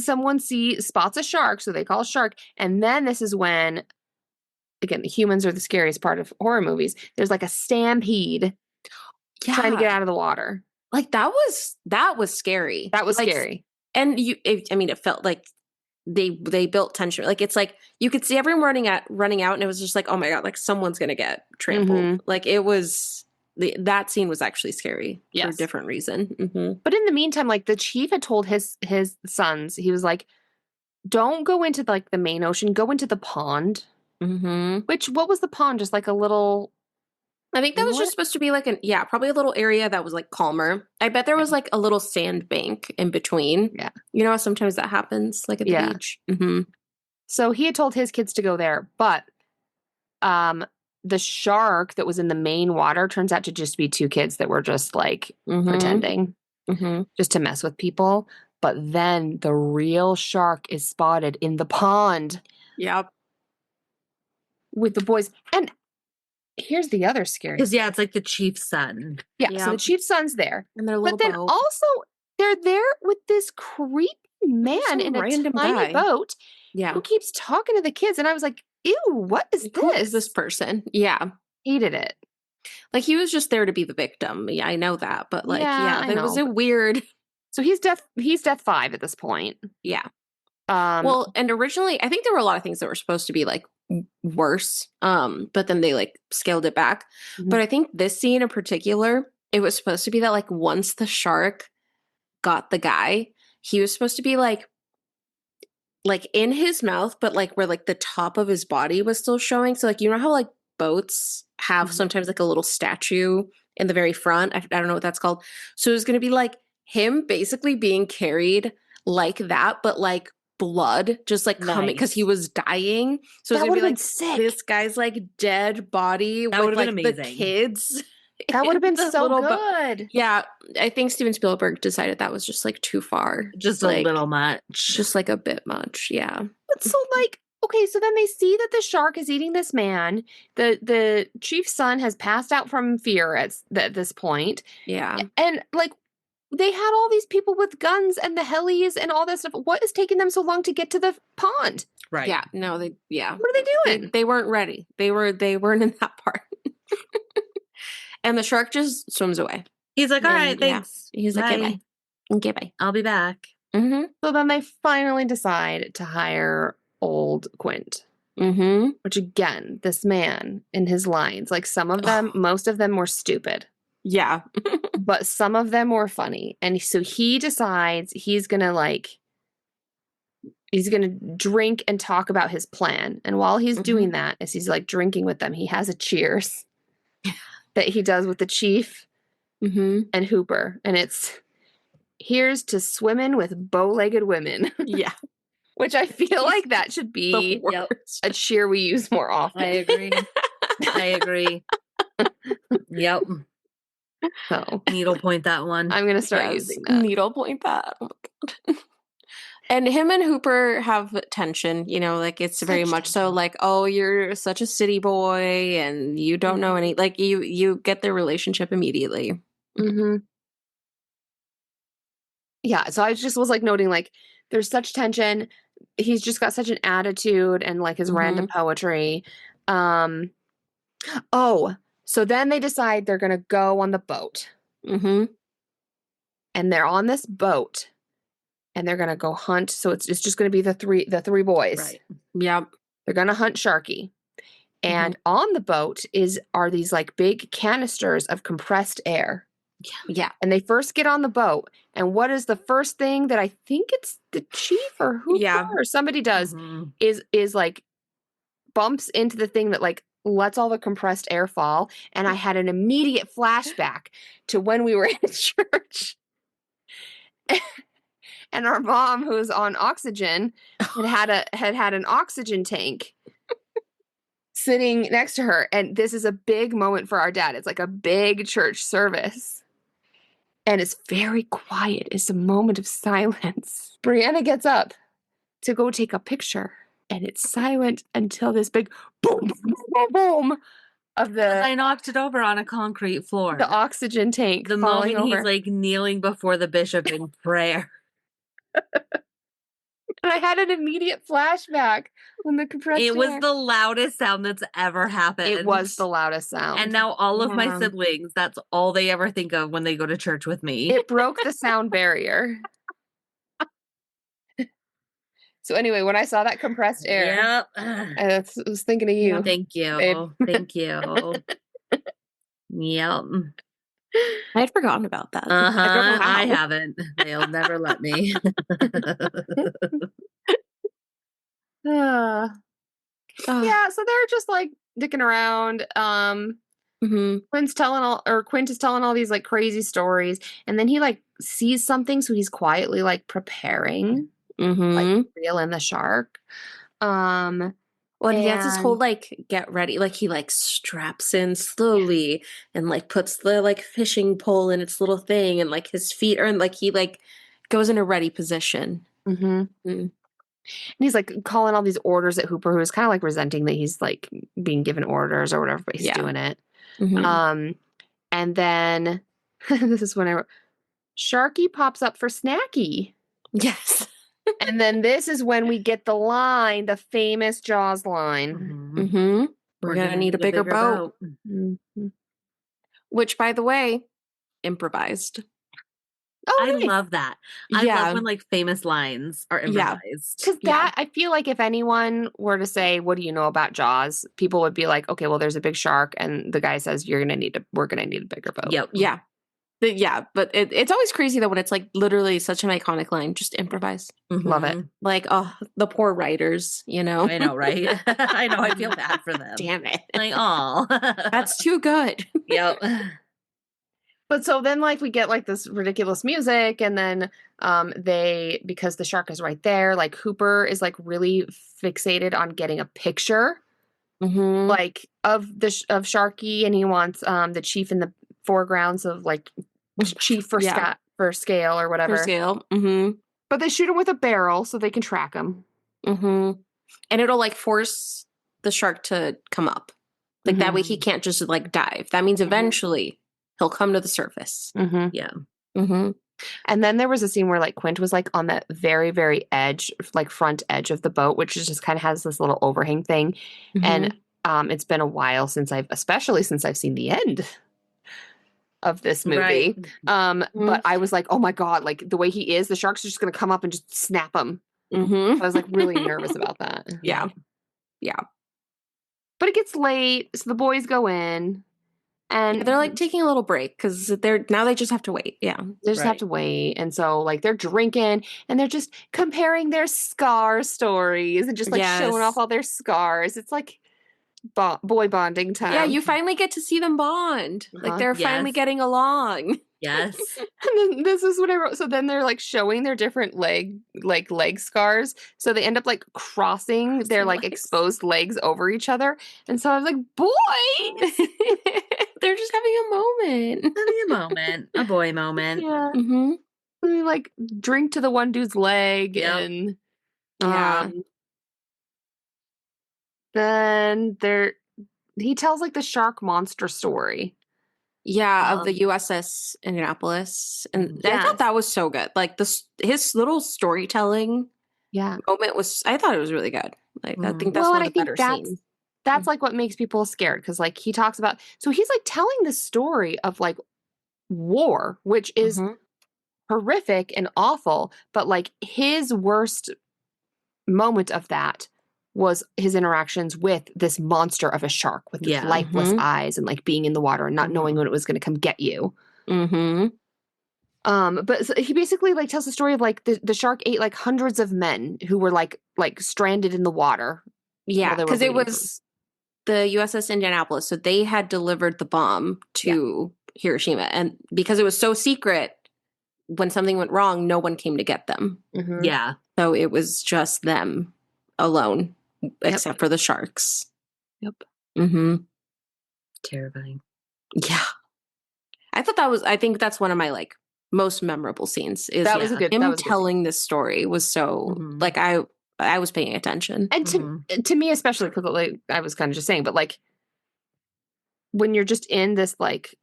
someone spots a shark, so they call a shark. And then this is when, again, the humans are the scariest part of horror movies. There's like a stampede trying to get out of the water. Like that was scary. That was scary. And it felt like they built tension. Like it's like you could see everyone running out, and it was just like, oh my God, like someone's gonna get trampled. Like it was that scene was actually scary for a different reason. But in the meantime, like the chief had told his sons, he was like, don't go into like the main ocean, go into the pond. Which, what was the pond? Just like a little. I think that was just supposed to be like probably a little area that was like calmer. I bet there was like a little sand bank in between. Yeah. You know, sometimes that happens like at the beach. So he had told his kids to go there, but the shark that was in the main water turns out to just be 2 kids that were just like pretending just to mess with people. But then the real shark is spotted in the pond. Yep. With the boys. And here's the other scary. Because it's like the chief's son. Yeah. So the chief's son's there. And their little boat. But then also they're there with this creepy man in a tiny boat. Yeah. Who keeps talking to the kids. And I was like, ew, what is this? Who is this person? Yeah. Hated it. Like he was just there to be the victim. Yeah, I know that. But like, it was a weird. So he's death 5 at this point. Yeah. Well, and originally I think there were a lot of things that were supposed to be like worse. But then they like scaled it back. But I think this scene in particular, it was supposed to be that like once the shark got the guy, he was supposed to be like in his mouth, but like where like the top of his body was still showing. So like, you know how like boats have sometimes like a little statue in the very front? I don't know what that's called. So it was going to be like him basically being carried like that, but like blood just like coming because he was dying. So it's That gonna be would have like been sick. this guy's like dead body That with would have like been the amazing. kids. That would have been The so little good. Yeah, I think Steven Spielberg decided that was just like too far. Just like, a little much. Just like a bit much, yeah. But so like, okay, so then they see that the shark is eating this man. The chief's son has passed out from fear at this point. Yeah. And like, they had all these people with guns and the helis and all that stuff. What is taking them so long to get to the pond? Right. Yeah. No, What are they doing? They weren't ready. They weren't in that part. And the shark just swims away. He's like, all right, thanks. Yeah. He's like, bye. Okay, bye. I'll be back. Mm-hmm. So then they finally decide to hire old Quint. Mm-hmm. Which again, this man in his lines, like some of them, most of them were stupid. Yeah. But some of them were funny. And so he decides he's going to drink and talk about his plan. And while he's doing that, as he's like drinking with them, he has a cheers that he does with the chief and Hooper. And it's, here's to swimming with bow-legged women. Yeah. Which I feel like that should be a cheer we use more often. I agree. Yep. So needlepoint that one. I'm going to start using that. Needlepoint that. Oh my God. And him and Hooper have tension, you know, like it's very much so like, oh, you're such a city boy and you don't know any, like you get their relationship immediately. Mm-hmm. Yeah. So I just was like noting like there's such tension. He's just got such an attitude and like his random poetry. Oh, so then they decide they're going to go on the boat. Mm-hmm. And they're on this boat. And they're gonna go hunt. So it's just gonna be the three boys. Right. Yep. They're gonna hunt Sharky. And on the boat are these like big canisters of compressed air. Yeah. And they first get on the boat. And what is the first thing that I think it's the chief or Hooper or somebody does is like bumps into the thing that like lets all the compressed air fall. And I had an immediate flashback to when we were in church. And our mom, who's on oxygen, had an oxygen tank sitting next to her. And this is a big moment for our dad. It's like a big church service. And it's very quiet. It's a moment of silence. Brianna gets up to go take a picture. And it's silent until this big boom, boom, boom, boom of the... I knocked it over on a concrete floor. The oxygen tank the falling moment over. He's like kneeling before the bishop in prayer. And I had an immediate flashback when the compressed air. It was the loudest sound that's ever happened. It was the loudest sound. And now all of my siblings, that's all they ever think of when they go to church with me. It broke the sound barrier. So anyway, when I saw that compressed air, I was thinking of you. Thank you. Babe. Thank you. Yep. I had forgotten about that. I haven't. They'll never let me. Yeah, so they're just like dicking around. Quint is telling all these like crazy stories, and then he like sees something, so he's quietly like preparing, like reeling the shark. Well, he has this whole like get ready, like he like straps in slowly and like puts the like fishing pole in its little thing, and like his feet are in, like he like goes in a ready position. And he's like calling all these orders at Hooper, who's kind of like resenting that he's like being given orders or whatever, but he's doing it. And then this is when I wrote, Sharky pops up for Snacky. Yes. And then this is when we get the line, the famous Jaws line. We're gonna need a bigger boat. Which, by the way, improvised. Oh, I nice. love that. I love when like famous lines are improvised. Because I feel like if anyone were to say, "What do you know about Jaws?" people would be like, "Okay, well, there's a big shark," and the guy says, we're gonna need a bigger boat." Yep. Yeah. Yeah, but it's always crazy though when it's like literally such an iconic line. Just improvise. Love it. Like, oh, the poor writers, you know. I know, right? I know. I feel bad for them. Damn it. Like, oh, That's too good. yep. But so then like we get like this ridiculous music, and then because the shark is right there, like Hooper is like really fixated on getting a picture like of Sharky, and he wants the chief in the foregrounds of like chief for for scale or whatever. For scale. But they shoot him with a barrel so they can track him. And it'll like force the shark to come up. Like that way he can't just like dive. That means eventually he'll come to the surface. Yeah. And then there was a scene where like Quint was like on that very, very edge, like front edge of the boat, which is just kind of has this little overhang thing. And it's been a while especially since I've seen the end of this movie. Right. But I was like, oh my God, like the way he is, the shark's just going to come up and just snap him. I was like really nervous about that. Yeah. But it gets late, so the boys go in. And they're like taking a little break because they just have to wait. Yeah. They just have to wait. And so like they're drinking and they're just comparing their scar stories and just like showing off all their scars. It's like boy bonding time. Yeah, you finally get to see them bond. Like they're finally getting along. Yes. And then this is what I wrote. So then they're like showing their different leg scars. So they end up like crossing their like exposed legs over each other. And so I was like, boys! They're just having a moment. A boy moment. Yeah. And they like drink to the one dude's leg and then he tells like the shark monster story. Yeah, of the USS Indianapolis. And I thought that was so good. Like his little storytelling moment I thought it was really good. Like I think that's one of the better scenes. That's like what makes people scared because like he talks about, so he's like telling the story of like war, which is horrific and awful, but like his worst moment of that was his interactions with this monster of a shark with these lifeless eyes and like being in the water and not knowing when it was going to come get you. But so he basically like tells the story of like the shark ate like hundreds of men who were like stranded in the water. Yeah, because it was the USS Indianapolis, so they had delivered the bomb to Hiroshima, and because it was so secret, when something went wrong, no one came to get them. Yeah, so it was just them alone, except for the sharks. Terrifying. Yeah, I think that's one of my like most memorable scenes. Is that was a good him telling this story was so like I was paying attention. And to me especially, because like I was kind of just saying, but like when you're just in this like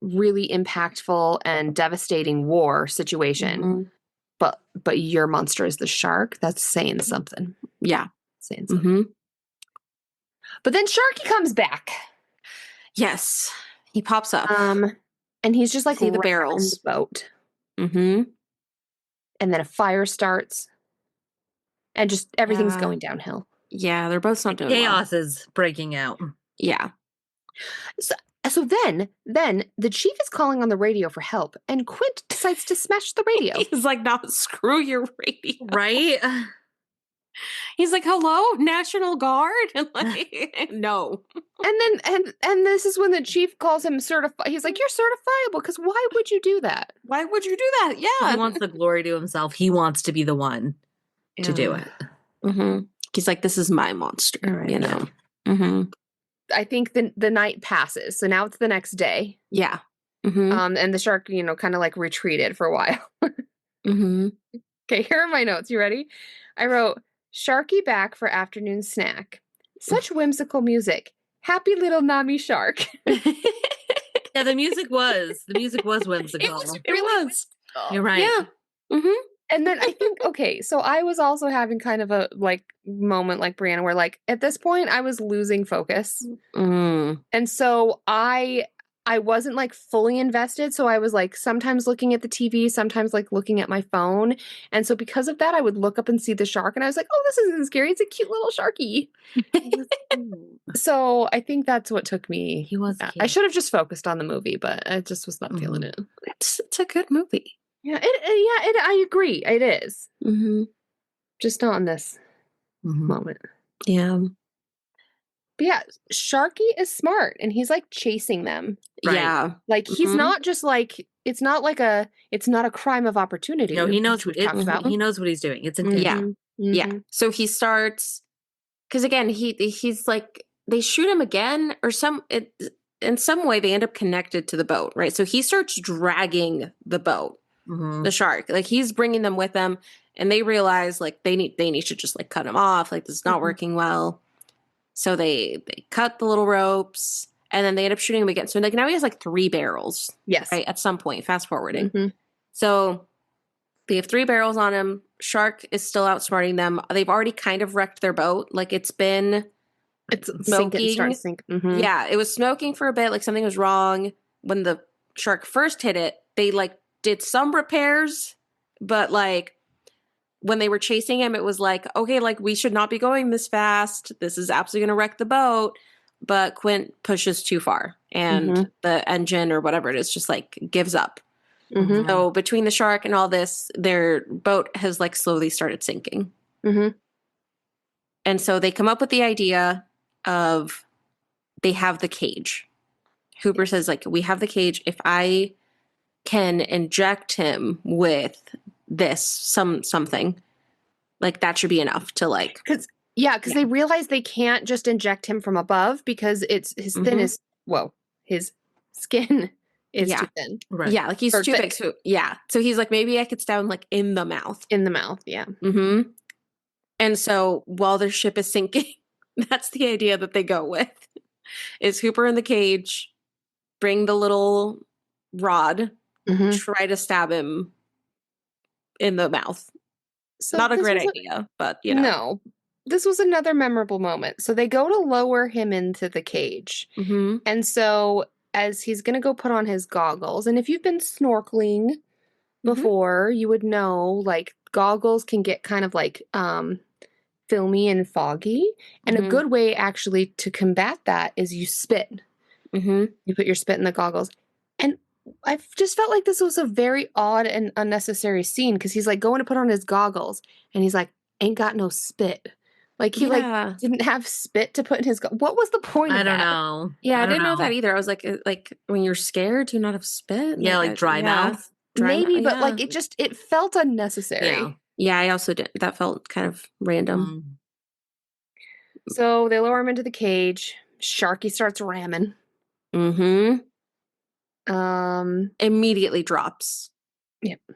really impactful and devastating war situation, but your monster is the shark, that's saying something. Yeah. Saying something. But then Sharky comes back. Yes. He pops up. And he's just like see the barrels. The boat. And then a fire starts. And just everything's going downhill. Yeah, they're both not doing Chaos is breaking out. Yeah. So then the chief is calling on the radio for help, and Quint decides to smash the radio. He's like, no, screw your radio. Right? He's like, hello, National Guard? And like, no. And then this is when the chief calls him certified. He's like, you're certifiable, because why would you do that? Why would you do that? Yeah. He wants the glory to himself. He wants to be the one to do it. He's like, this is my monster, right, you know? I think the night passes. So now it's the next day. Yeah. And the shark, kind of like retreated for a while. Okay, here are my notes. You ready? I wrote, Sharky back for afternoon snack. Such whimsical music. Happy little Nami shark. Yeah, the music was whimsical. It was. You're right. Yeah. And then I think, okay, so I was also having kind of a like moment like Brianna where like at this point I was losing focus. And so I I wasn't like fully invested. So I was like sometimes looking at the TV, sometimes like looking at my phone. And so because of that, I would look up and see the shark and I was like, oh, this isn't scary. It's a cute little sharky. So I think that's what took me. He was I cute. should have just focused on the movie, but I just was not feeling it. It's a good movie. Yeah, I agree. It is. Mm-hmm. Just not in this moment. Yeah. But yeah, Sharky is smart and he's like chasing them. Right. Yeah. Like he's not just like it's not a crime of opportunity. No, he knows what about. he knows what he's doing. It's Yeah. intentional. Yeah. So he starts because again, he's like they shoot him again or in some way they end up connected to the boat, right? So he starts dragging the boat, the shark. Like he's bringing them with him and they realize like they need to just like cut him off. Like this is not working well. So they cut the little ropes and then they end up shooting him again. So like now he has like 3 barrels. Yes. Right. At some point, fast forwarding. So they have 3 barrels on him. Shark is still outsmarting them. They've already kind of wrecked their boat. Like it's smoking. Yeah. It was smoking for a bit. Like something was wrong. When the shark first hit it, they like did some repairs, but like when they were chasing him, it was like, okay, like we should not be going this fast. This is absolutely going to wreck the boat. But Quint pushes too far and the engine or whatever it is just like gives up. So between the shark and all this, their boat has like slowly started sinking. And so they come up with the idea of they have the cage. Hooper says like, we have the cage. If I can inject him with this something like that should be enough to like because they realize they can't just inject him from above because it's his his skin is too thin, right? Yeah, like he's too big. So so he's like maybe I could stab him like in the mouth. And so while their ship is sinking, that's the idea that they go with is Hooper in the cage, bring the little rod, try to stab him in the mouth. So not a great idea, but you know. No, this was another memorable moment. So they go to lower him into the cage. And so as he's going to go put on his goggles, and if you've been snorkeling before, you would know like goggles can get kind of like filmy and foggy. And a good way actually to combat that is you spit. You put your spit in the goggles. And I just felt like this was a very odd and unnecessary scene because he's like going to put on his goggles and he's like, ain't got no spit. Like he like didn't have spit to put in his what was the point of that? I don't know. Yeah, I didn't know that either. I was like when you're scared, do you not have spit? Yeah, like dry mouth. Maybe, but like it felt unnecessary. Yeah, I also did. That felt kind of random. So they lower him into the cage. Sharky starts ramming. Immediately drops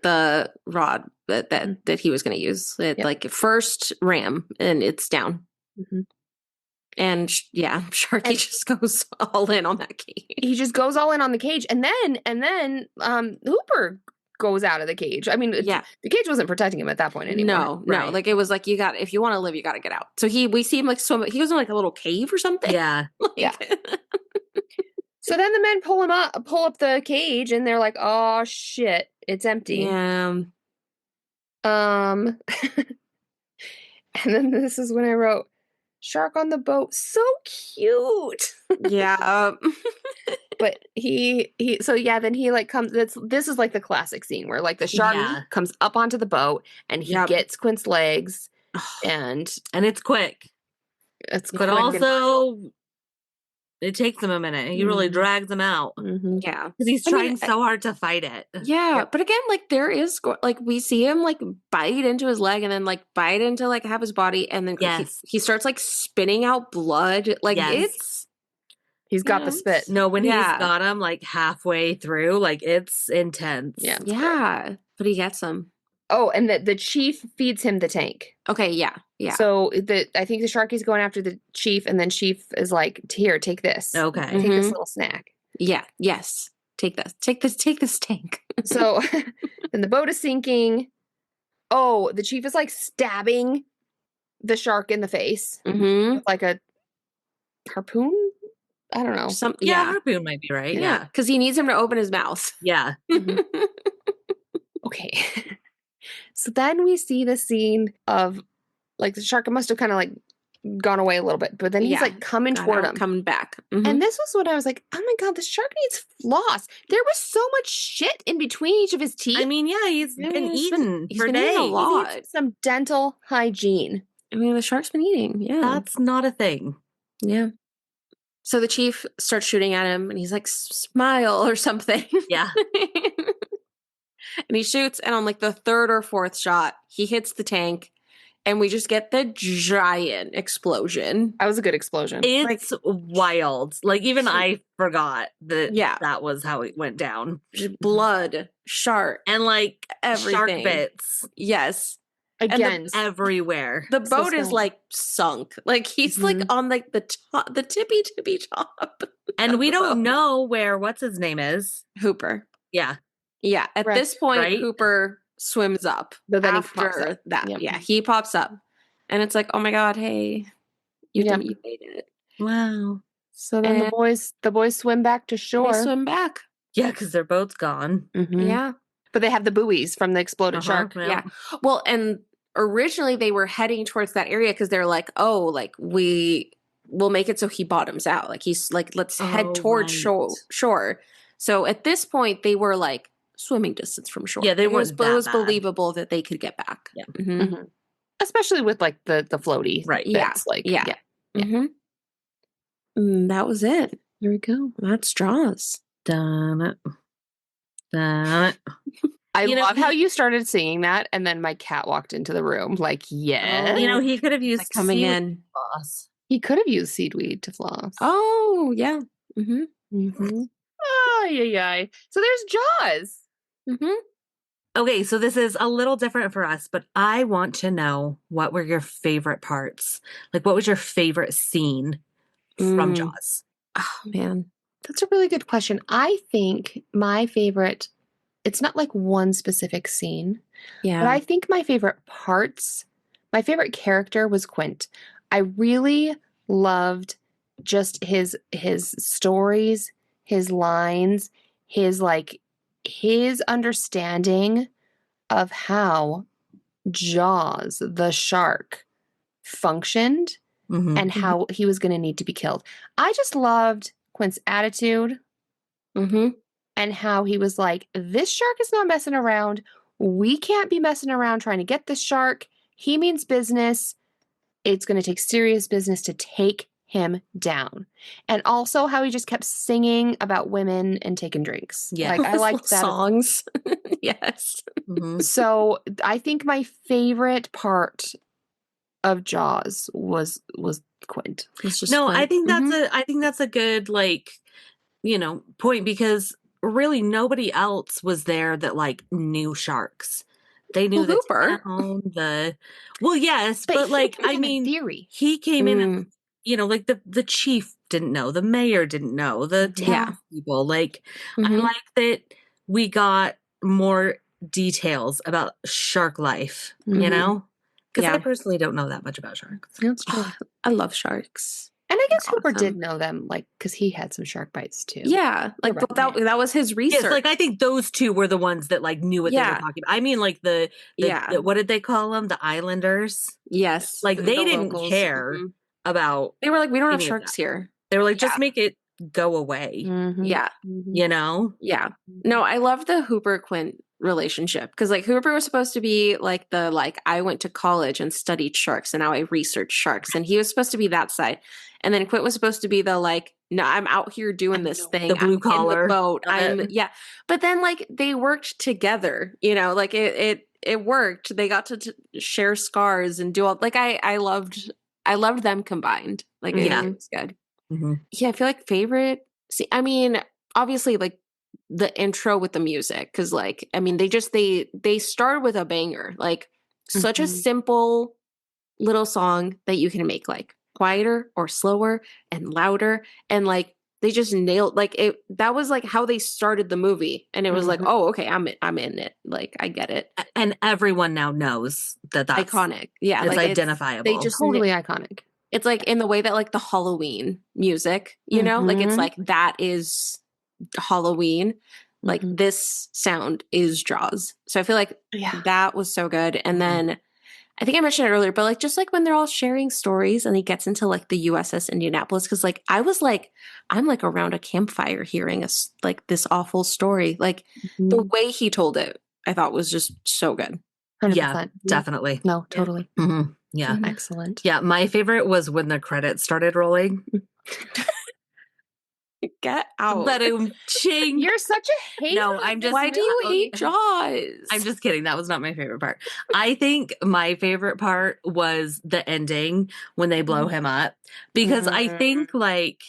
the rod that he was going to use. Like first ram and it's down. And Sharky just goes all in on that cage. He just goes all in on the cage, and then Hooper goes out of the cage. I mean, the cage wasn't protecting him at that point anymore. No. Like it was like if you want to live, you got to get out. So we see him like swim. He goes in like a little cave or something. Yeah, So then the men pull up the cage, and they're like, "Oh shit, it's empty." Yeah. And then this is when I wrote, "Shark on the boat, so cute." Yeah. But then he like comes. This is like the classic scene where like the shark comes up onto the boat and he gets Quint's legs, and it's quick. But also. It takes him a minute. He really drags him out. Yeah. Because he's trying so hard to fight it. Yeah. But again, like there is, like we see him like bite into his leg and then like bite into like half his body. And then he starts like spitting out blood. Like he's got the spit. No, when he's got him like halfway through, like it's intense. Yeah. Yeah. But he gets him. Oh, and the chief feeds him the tank. Okay, yeah. So I think the Sharky's going after the chief, and then chief is like, "Here, take this. Okay, take this little snack." Yeah. Yes. Take this. Take this tank. So, then the boat is sinking. Oh, the chief is like stabbing the shark in the face with like a harpoon. I don't know. Yeah, harpoon might be right. Yeah. Because he needs him to open his mouth. Yeah. Okay. So then we see the scene of like the shark must have kind of like gone away a little bit, but then he's like coming toward him. Coming back. And this was when I was like, oh my God, the shark needs floss. There was so much shit in between each of his teeth. I mean, yeah, he's been eating for days. A lot. He needs some dental hygiene. I mean, the shark's been eating. Yeah. That's not a thing. Yeah. So the chief starts shooting at him and he's like, smile or something. Yeah. And he shoots, and on like the third or fourth shot, he hits the tank, and we just get the giant explosion. That was a good explosion. It's wild. Like, even I forgot that that was how it went down. Just blood, shark, and like everything. Shark bits. Yes. Again, everywhere. The boat is like sunk. Like he's like on like the top, the tippy top. And we don't know where what's his name is. Hooper. Yeah. Yeah. At this point, Hooper swims up. But then after that. Yep. Yeah. He pops up. And it's like, oh my God, hey, you made it. Wow. So then the boys swim back to shore. They swim back. Yeah, because their boat's gone. Yeah. But they have the buoys from the exploded shark. Yeah. Well, and originally they were heading towards that area because they're like, oh, like we'll make it so he bottoms out. Like he's like, let's head towards shore. So at this point they were like swimming distance from shore. Yeah, it was believable that they could get back. Yeah. Especially with like the floaty. Right. Bits, That was it. There we go. That's Jaws. Damn it. I love how you started singing that, and then my cat walked into the room. Like, yes. He could have used like coming in. Floss. He could have used seaweed to floss. Oh, yeah. Oh, yeah. So there's Jaws. Okay, so this is a little different for us, but I want to know, what were your favorite parts? Like, what was your favorite scene from Jaws? Oh, man. That's a really good question. I think my favorite, it's not like one specific scene, but I think my favorite parts, my favorite character was Quint. I really loved just his stories, his lines, his understanding of how Jaws, the shark, functioned and how he was going to need to be killed. I just loved Quint's attitude and how he was like, this shark is not messing around. We can't be messing around trying to get this shark. He means business. It's going to take serious business to take him down. And also how he just kept singing about women and taking drinks. Yeah. Like, I liked that. Songs. Yes. So I think my favorite part of Jaws was Quint. I think that's a good point, because really nobody else was there that like knew sharks. They knew the town, yes, but like I mean, theory. He came in and like the chief didn't know, the mayor didn't know, the town people. Like I like that we got more details about shark life. Because I personally don't know that much about sharks. That's true. I love sharks. And I guess Hooper did know them, like, because he had some shark bites too. Yeah, like that was his research. Yes, like I think those two were the ones that like knew what they were talking about. I mean, like the what did they call them? The islanders. Yes, like they didn't care about. They were like, we don't have sharks here. They were like, just make it go away. Yeah, Yeah. No, I love the Hooper Quint relationship, because like Hooper was supposed to be like I went to college and studied sharks and now I research sharks, and he was supposed to be that side, and then Quint was supposed to be the like, no, I'm out here doing this thing, the blue collar in the boat. But then like they worked together, like it worked. They got to share scars and do all, like I loved them combined. Like it was good. Yeah, I feel like favorite. See, I mean, obviously like the intro with the music, because like I mean they started with a banger, like such a simple little song that you can make like quieter or slower and louder, and like they just nailed like it. That was like how they started the movie, and it was like, oh, okay, I'm in it, like I get it, and everyone now knows that's iconic. Yeah, it's like identifiable. They just totally iconic. It's like in the way that like the Halloween music, you know, like it's like that is Halloween. Like this sound is Jaws. So I feel like that was so good. And then I think I mentioned it earlier, but like just like when they're all sharing stories and he gets into like the USS Indianapolis, because like I was like, I'm like around a campfire hearing us like this awful story. Like the way he told it, I thought was just so good. 100%. Yeah, definitely. No, totally. Yeah. Excellent. Yeah, my favorite was when the credits started rolling. Get out. Ching. You're such a hater. No, I'm just. Why do you hate Jaws? I'm just kidding. That was not my favorite part. I think my favorite part was the ending when they blow him up, because I think like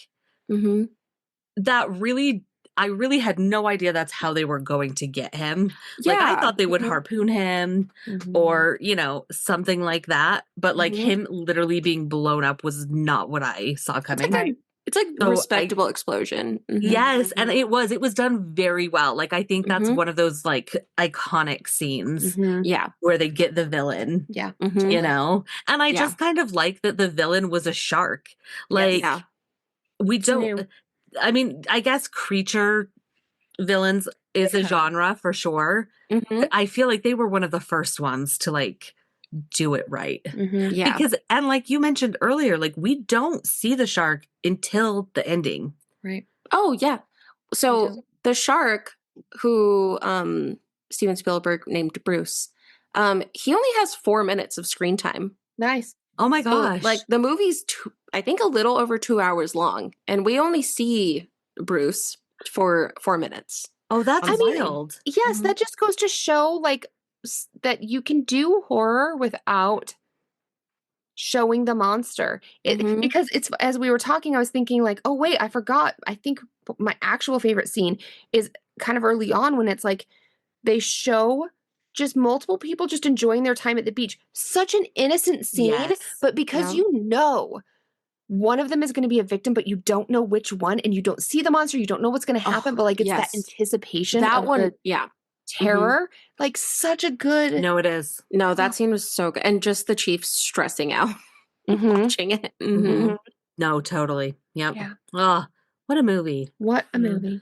that really, I really had no idea that's how they were going to get him. Like I thought they would harpoon him or, you know, something like that. But like him literally being blown up was not what I saw coming. It's like a respectable explosion. Yes, and it was done very well. Like I think that's one of those like iconic scenes. Yeah, where they get the villain. Yeah. You know? And I just kind of like that the villain was a shark. Like we don't I mean, I guess creature villains is a genre for sure. I feel like they were one of the first ones to like do it right. Yeah. Because, and like you mentioned earlier, like we don't see the shark until the ending. Right. Oh, yeah. So the shark who Steven Spielberg named Bruce, he only has 4 minutes of screen time. Nice. Oh my gosh. So, like the movie's, I think, a little over 2 hours long. And we only see Bruce for 4 minutes. Oh, that's wild. Yes, that just goes to show like that you can do horror without showing the monster. Because it's, as we were talking, I was thinking like, oh wait, I forgot. I think my actual favorite scene is kind of early on when it's like they show just multiple people just enjoying their time at the beach. Such an innocent scene, but because you know one of them is going to be a victim, but you don't know which one, and you don't see the monster, you don't know what's going to happen, but like it's that anticipation, that one, terror, like such a good. No, it is. No, that scene was so good, and just the chief stressing out, watching it. No, totally. Yep. Yeah. Oh, what a movie! What a movie!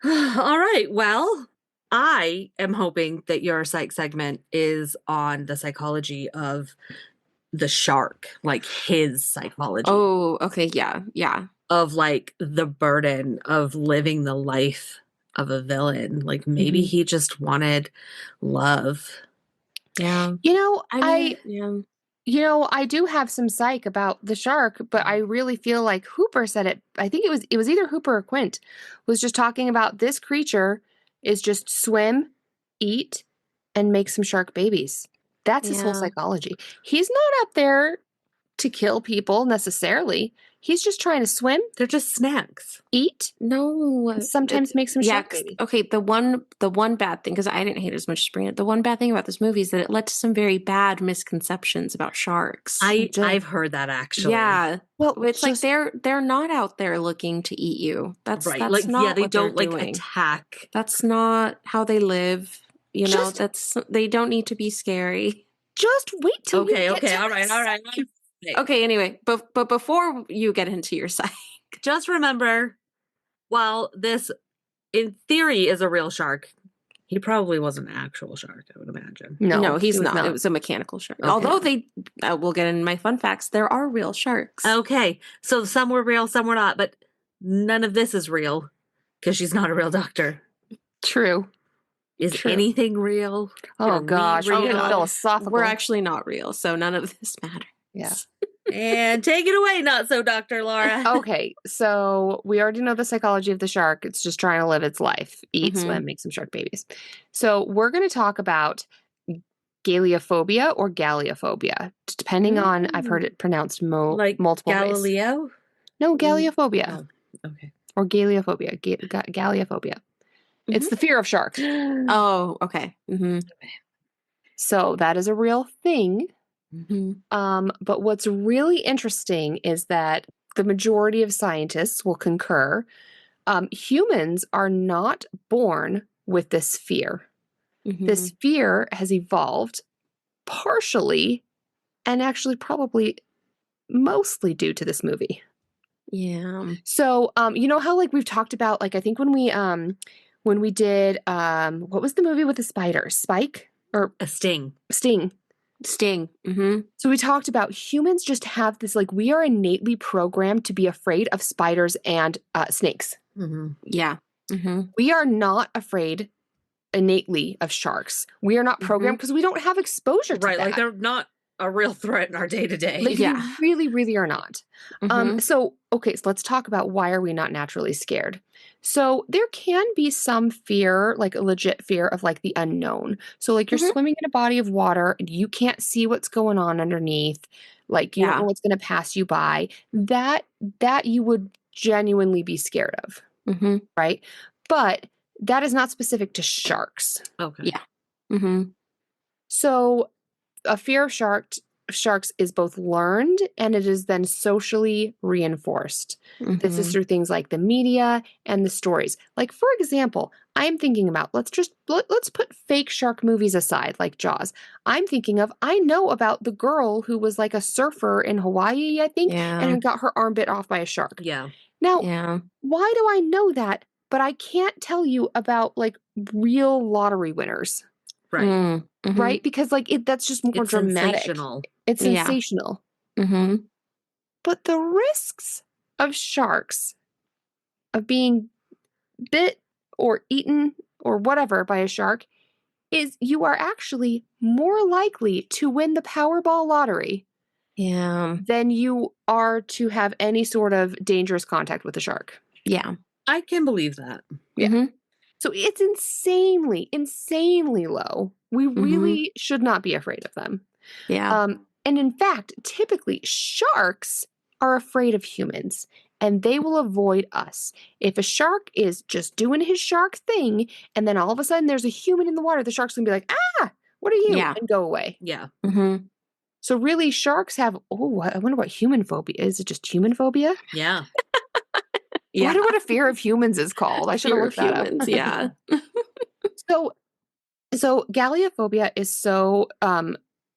All right. Well, I am hoping that your psych segment is on the psychology of the shark, like his psychology. Oh, okay. Yeah. Yeah. Of like the burden of living the life of a villain. Like maybe he just wanted love. Yeah. You know, I do have some psych about the shark, but I really feel like Hooper said it. I think it was either Hooper or Quint was just talking about this creature is just swim, eat, and make some shark babies. That's his whole psychology. He's not up there to kill people necessarily. He's just trying to swim. They're just snacks. Eat. No. Sometimes make some shark babies. Okay, the one bad thing, because I didn't hate it as much as Brianna, the one bad thing about this movie is that it led to some very bad misconceptions about sharks. I've heard that actually. Yeah. Well, it's like they're not out there looking to eat you. That's right. That's like not they what don't they're like doing. attack. That's not how they live. You know, they don't need to be scary. Just wait till Okay, all right. Okay, anyway, but before you get into your psych, just remember, while this in theory is a real shark, he probably was an actual shark, I would imagine. No, he's not. It was a mechanical shark. Okay. Although we'll get in my fun facts, there are real sharks. Okay, so some were real, some were not, but none of this is real because she's not a real doctor. True. Is anything real? Oh gosh, we're getting philosophical. We're actually not real, so none of this matters. Yeah. And take it away, not so Dr. Laura. Okay, so we already know the psychology of the shark. It's just trying to live its life. Eat, swim, make some shark babies. So we're going to talk about galeophobia or galeophobia, depending on, I've heard it pronounced multiple Galileo? ways. No, galeophobia. Oh, okay. Or galeophobia. Galeophobia. It's the fear of sharks. Oh, okay. So that is a real thing. But what's really interesting is that the majority of scientists will concur humans are not born with this fear. This fear has evolved partially and actually probably mostly due to this movie. Yeah. So, you know how like we've talked about, like I think when we did what was the movie with the spider? Spike or A sting. Sting. Mm-hmm. So we talked about humans just have this, like, we are innately programmed to be afraid of spiders and snakes. Mm-hmm. Yeah. Mm-hmm. We are not afraid innately of sharks. We are not programmed because we don't have exposure to Right, that. like they're not a real threat in our day-to-day. Like, Yeah. we really, really are not. Mm-hmm. So let's talk about why are we not naturally scared. So there can be some fear, like a legit fear of like the unknown. So like you're swimming in a body of water and you can't see what's going on underneath. Like you don't know what's going to pass you by. That you would genuinely be scared of. Mm-hmm. Right? But that is not specific to sharks. Okay. Yeah. Mm-hmm. So a fear of sharks is both learned and it is then socially reinforced. Mm-hmm. This is through things like the media and the stories. Like, for example, I'm thinking about, let's put fake shark movies aside, like Jaws. I know about the girl who was like a surfer in Hawaii, I think, and got her arm bit off by a shark. Yeah. Now, why do I know that, but I can't tell you about like real lottery winners? Right. Mm-hmm. Right? Because like that's just more dramatic. Sensational. It's sensational. Mm-hmm. But the risks of sharks, of being bit or eaten or whatever by a shark, is you are actually more likely to win the Powerball lottery than you are to have any sort of dangerous contact with a shark. Yeah. I can believe that. Yeah. Mm-hmm. So it's insanely, insanely low. We really should not be afraid of them. Yeah. And in fact, typically sharks are afraid of humans and they will avoid us. If a shark is just doing his shark thing and then all of a sudden there's a human in the water, the shark's gonna be like, what are you? Yeah. And go away. Yeah. Mm-hmm. So really sharks have, I wonder what human phobia is. Is it just human phobia? Yeah. I wonder what a fear of humans is called. I should have looked that up. Yeah. So galeophobia is so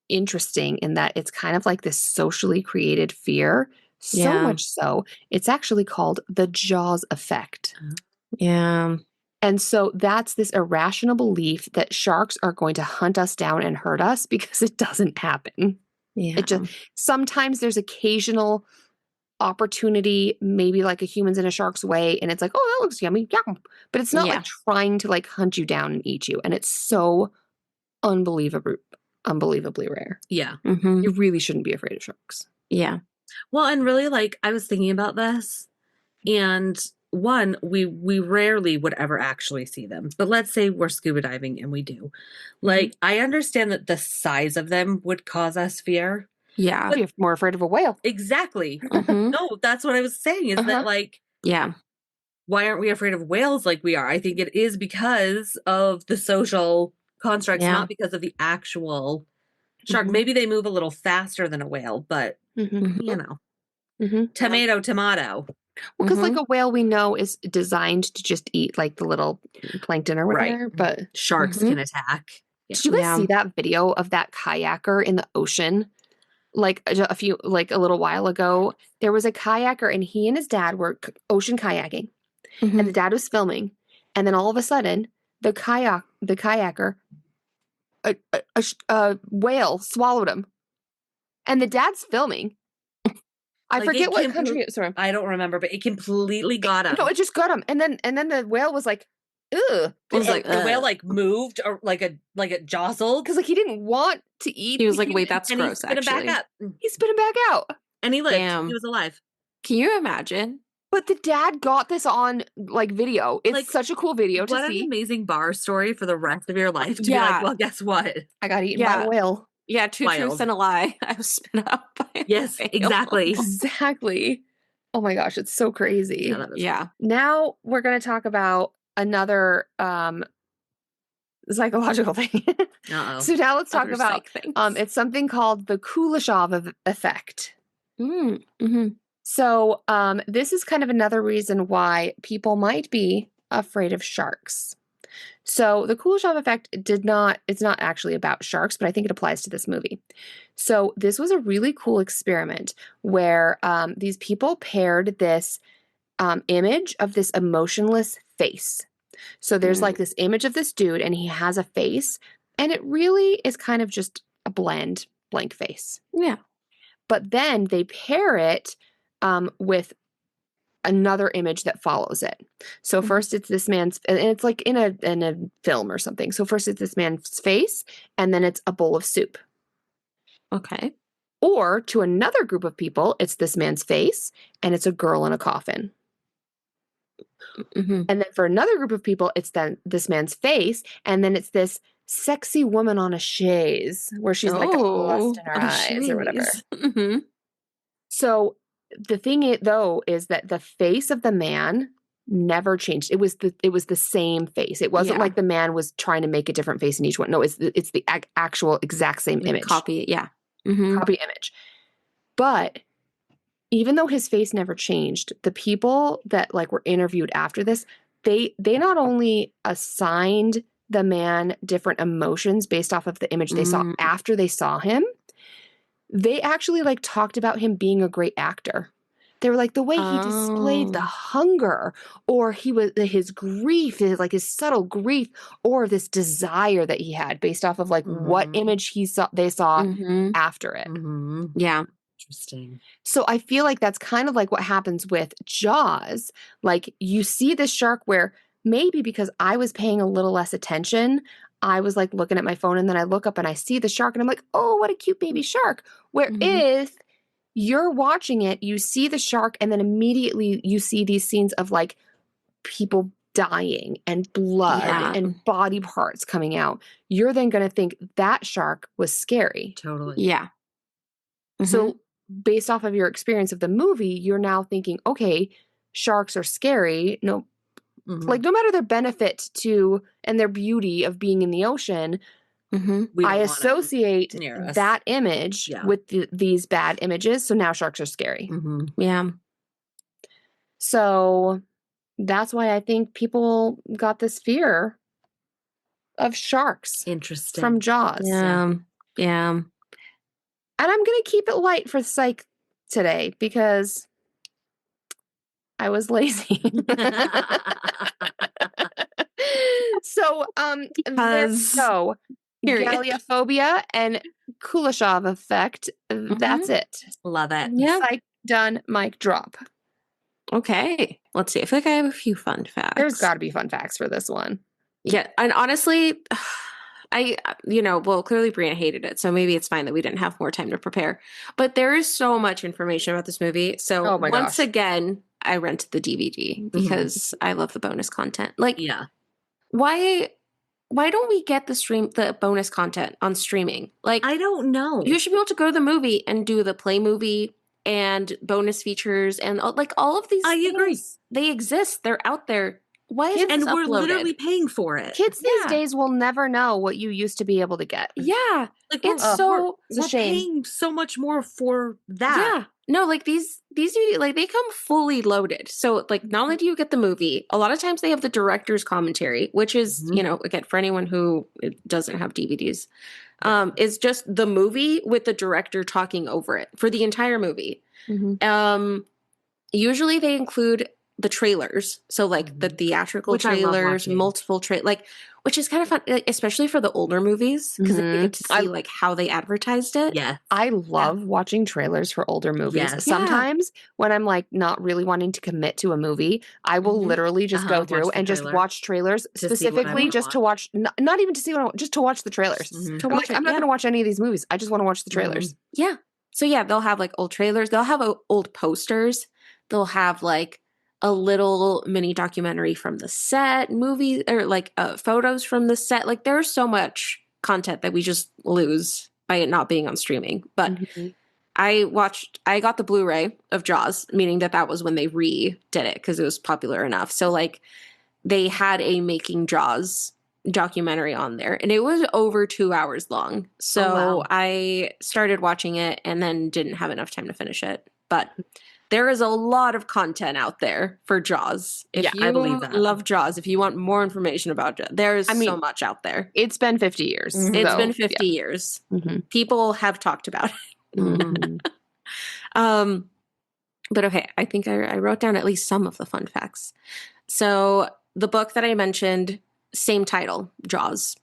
interesting in that it's kind of like this socially created fear. So much so, it's actually called the Jaws effect. Yeah. And so that's this irrational belief that sharks are going to hunt us down and hurt us because it doesn't happen. Yeah. It just sometimes there's occasional opportunity, maybe like a human's in a shark's way, and it's like, oh, that looks yummy, yum. But it's not like trying to like hunt you down and eat you, and it's so unbelievably rare. Yeah. Mm-hmm. You really shouldn't be afraid of sharks. Yeah. Well, and really, like, I was thinking about this, and one, we rarely would ever actually see them. But let's say we're scuba diving and we do. Like, I understand that the size of them would cause us fear. Yeah. I'd be more afraid of a whale. Exactly. Mm-hmm. No, that's what I was saying is that, like, why aren't we afraid of whales like we are? I think it is because of the social constructs, not because of the actual shark. Maybe they move a little faster than a whale, but, you know, tomato. Well, because like a whale we know is designed to just eat like the little plankton or whatever, but sharks can attack. Yeah. Did you guys see that video of that kayaker in the ocean? Like a little while ago, there was a kayaker and he and his dad were ocean kayaking and the dad was filming. And then all of a sudden the kayaker, a whale swallowed him and the dad's filming. I forget what country it was from. I don't remember, but it completely got him. No, it just got him. And then the whale was like, ugh. It was like the whale like moved or like it jostled. Because like he didn't want to eat. He was like, wait, that's gross, actually. He spit him back up. He spit him back out. And he lived. Damn. He was alive. Can you imagine? But the dad got this on like video. It's like, such a cool video to see. What an amazing bar story for the rest of your life to be like, well, guess what? I got eaten by a whale. Yeah, two truths and a lie. I was spit out by a whale. Exactly. Exactly. Oh my gosh, it's so crazy. Yeah. Now we're going to talk about another psychological thing. So now let's talk about it's something called the Kuleshov effect. Mm-hmm. So this is kind of another reason why people might be afraid of sharks. So the Kuleshov effect it's not actually about sharks, but I think it applies to this movie. So this was a really cool experiment where these people paired this image of this emotionless face. So there's like this image of this dude and he has a face, and it really is kind of just a bland blank face. Yeah. But then they pair it with another image that follows it. So first it's this man's, and it's like in a film or something. So first it's this man's face, and then it's a bowl of soup. Okay. Or to another group of people, it's this man's face, and it's a girl in a coffin. And then for another group of people, it's then this man's face, and then it's this sexy woman on a chaise where she's like got lust in her eyes or whatever. So the thing though is that the face of the man never changed. It was the same face. It wasn't like the man was trying to make a different face in each one. No, it's the actual exact same image. Copy, yeah. Copy image. But even though his face never changed, the people that like were interviewed after this, they not only assigned the man different emotions based off of the image they saw after they saw him, they actually like talked about him being a great actor. They were like the way he displayed the hunger, or his grief, his subtle grief, or this desire that he had based off of like what image they saw after it. Yeah. Interesting. So I feel like that's kind of like what happens with Jaws. Like you see this shark where maybe because I was paying a little less attention, I was like looking at my phone, and then I look up and I see the shark and I'm like, oh, what a cute baby shark. Whereas you're watching it, you see the shark, and then immediately you see these scenes of like people dying and blood and body parts coming out. You're then going to think that shark was scary. Totally. Yeah. So based off of your experience of the movie, you're now thinking, okay, sharks are scary. No, like no matter their benefit to and their beauty of being in the ocean, I associate that image with these bad images. So now sharks are scary. Yeah. So that's why I think people got this fear of sharks. Interesting. From Jaws. Yeah. Yeah. And I'm going to keep it light for psych today because I was lazy. So, galeophobia and Kuleshov effect. That's it. Love it. Yeah. Psych done. Mic drop. Okay. Let's see. I feel like I have a few fun facts. There's got to be fun facts for this one. Yeah. And honestly, clearly Brianna hated it, so maybe it's fine that we didn't have more time to prepare. But there is so much information about this movie. So once again, I rented the DVD because I love the bonus content. Like, why don't we get the bonus content on streaming? Like, I don't know. You should be able to go to the movie and do the play movie and bonus features and like all of these things. Agree. They exist. They're out there. Why is and we're literally paying for it. Kids these days will never know what you used to be able to get. Yeah. Like it's we're paying so much more for that. Yeah. No, like these like they come fully loaded. So like not only do you get the movie, a lot of times they have the director's commentary, which is, again, for anyone who doesn't have DVDs, is just the movie with the director talking over it for the entire movie. Usually they include the trailers, so like the theatrical trailers, multiple which is kind of fun, especially for the older movies because you get to see like how they advertised it. Yeah, I love watching trailers for older movies. Yes. Sometimes when I'm like not really wanting to commit to a movie, I will literally just go through and just watch trailers specifically just to watch, not even to see what I want, just to watch the trailers. To watch I'm not going to watch any of these movies. I just want to watch the trailers. Yeah. So yeah, they'll have like old trailers. They'll have old posters. They'll have like a little mini documentary from the set, movies, or like photos from the set. Like there's so much content that we just lose by it not being on streaming. But I got the Blu-ray of Jaws, meaning that was when they redid it because it was popular enough. So like they had a Making Jaws documentary on there and it was over 2 hours long. So I started watching it and then didn't have enough time to finish it. But there is a lot of content out there for Jaws. If I believe that. love Jaws, if you want more information about Jaws, there is so much out there. It's been 50 years. Mm-hmm. It's been 50 years. Mm-hmm. People have talked about it. Mm-hmm. But okay, I think I wrote down at least some of the fun facts. So the book that I mentioned, same title, Jaws.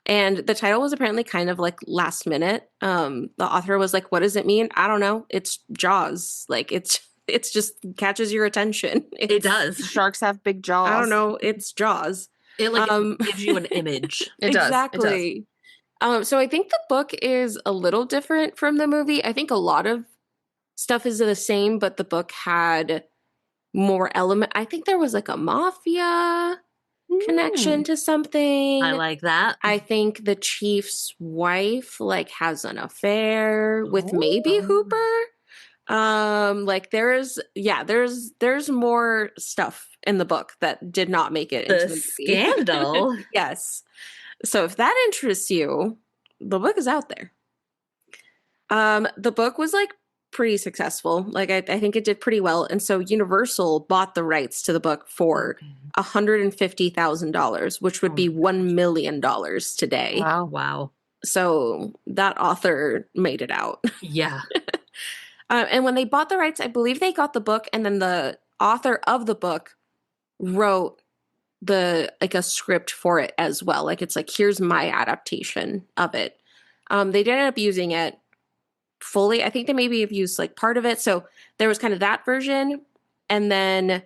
And the title was apparently kind of like last minute. The author was like, what does it mean? I don't know. It's Jaws. Like it's just catches your attention. It does. Sharks have big jaws. I don't know. It's Jaws. It like gives you an image. It does. Exactly. It does. So I think the book is a little different from the movie. I think a lot of stuff is the same, but the book had more element. I think there was like a mafia connection to something. I like that. I think the chief's wife like has an affair with maybe Hooper. Like there's more stuff in the book that did not make it into the movie. Scandal. Yes. So if that interests you, the book is out there. The book was like pretty successful. Like I think it did pretty well. And so Universal bought the rights to the book for $150,000, which would be $1 million today. Wow. So that author made it out. Yeah. And when they bought the rights, I believe they got the book, and then the author of the book wrote a script for it as well. Like it's like, here's my adaptation of it. They did end up using it fully. I think they maybe have used like part of it. So there was kind of that version. And then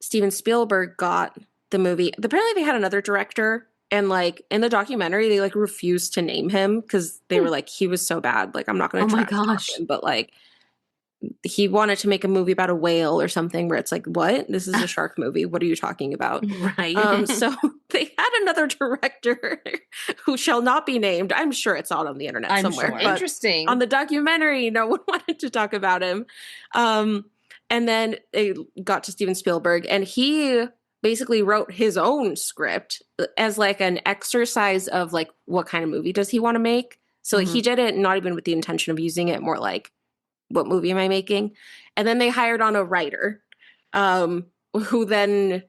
Steven Spielberg got the movie. Apparently they had another director, and like in the documentary, they like refused to name him because they were like, he was so bad. Like, I'm not going to my gosh. him. But like, he wanted to make a movie about a whale or something where it's like, what? This is a shark movie. What are you talking about? Right. So they had another director who shall not be named. I'm sure it's all on the internet somewhere. Sure. Interesting. On the documentary, no one wanted to talk about him. And then it got to Steven Spielberg, and he basically wrote his own script as like an exercise of like, what kind of movie does he want to make? So like, he did it not even with the intention of using it, more like, what movie am I making? And then they hired on a writer who then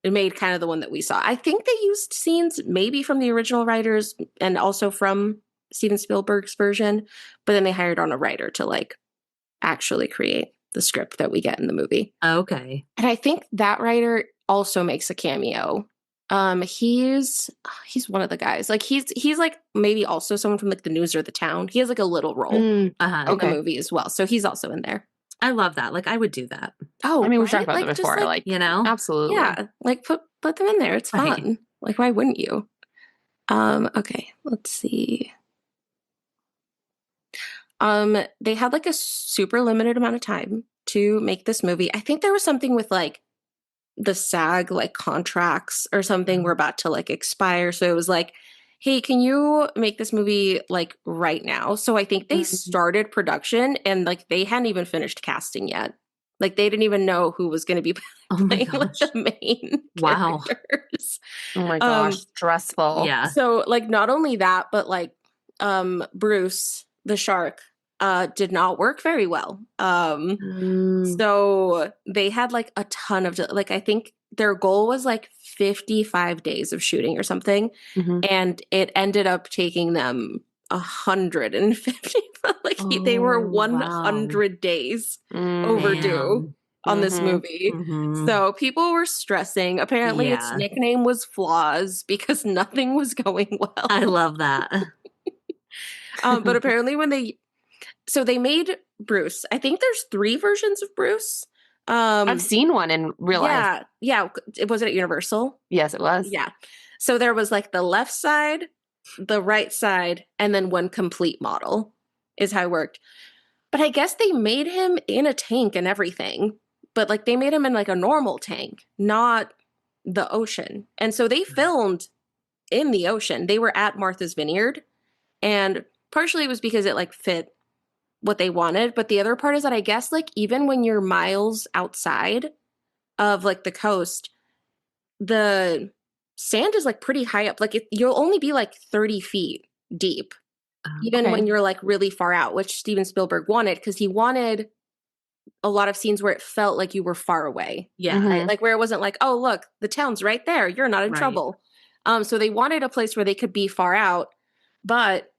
made kind of the one that we saw. I think they used scenes maybe from the original writers and also from Steven Spielberg's version, but then they hired on a writer to like actually create the script that we get in the movie. Okay. And I think that writer also makes a cameo. He's one of the guys. Like he's like maybe also someone from like the news or the town. He has like a little role in the movie as well. So he's also in there. I love that. Like I would do that. Oh, I mean, we've talked about it before. Like, you know, absolutely. Yeah, like put them in there. It's fun. Right. Like, why wouldn't you? Okay, let's see. They had like a super limited amount of time to make this movie. I think there was something with like the SAG like contracts or something were about to like expire. So it was like, hey, can you make this movie like right now? So I think they started production, and like they hadn't even finished casting yet. Like they didn't even know who was going to be playing like the main characters. Oh my gosh, stressful. Yeah. So like not only that, but like Bruce the shark did not work very well. So they had like a ton of like, I think their goal was like 55 days of shooting or something, and it ended up taking them 150. Like they were 100 days overdue on this movie. So people were stressing. Apparently its nickname was Flaws because nothing was going well. I love that. But apparently when they made Bruce. I think there's 3 versions of Bruce. I've seen one in real life. Yeah. Was it at Universal? Yes, it was. Yeah. So there was like the left side, the right side, and then one complete model is how it worked. But I guess they made him in a tank and everything. But like they made him in like a normal tank, not the ocean. And so they filmed in the ocean. They were at Martha's Vineyard. And partially it was because it like fit what they wanted, but the other part is that I guess like even when you're miles outside of like the coast, the sand is like pretty high up. Like you'll only be like 30 feet deep, even when you're like really far out, which Steven Spielberg wanted, because he wanted a lot of scenes where it felt like you were far away. Yeah. Right? Like where it wasn't like, oh, look, the town's right there. You're not in trouble. So they wanted a place where they could be far out, but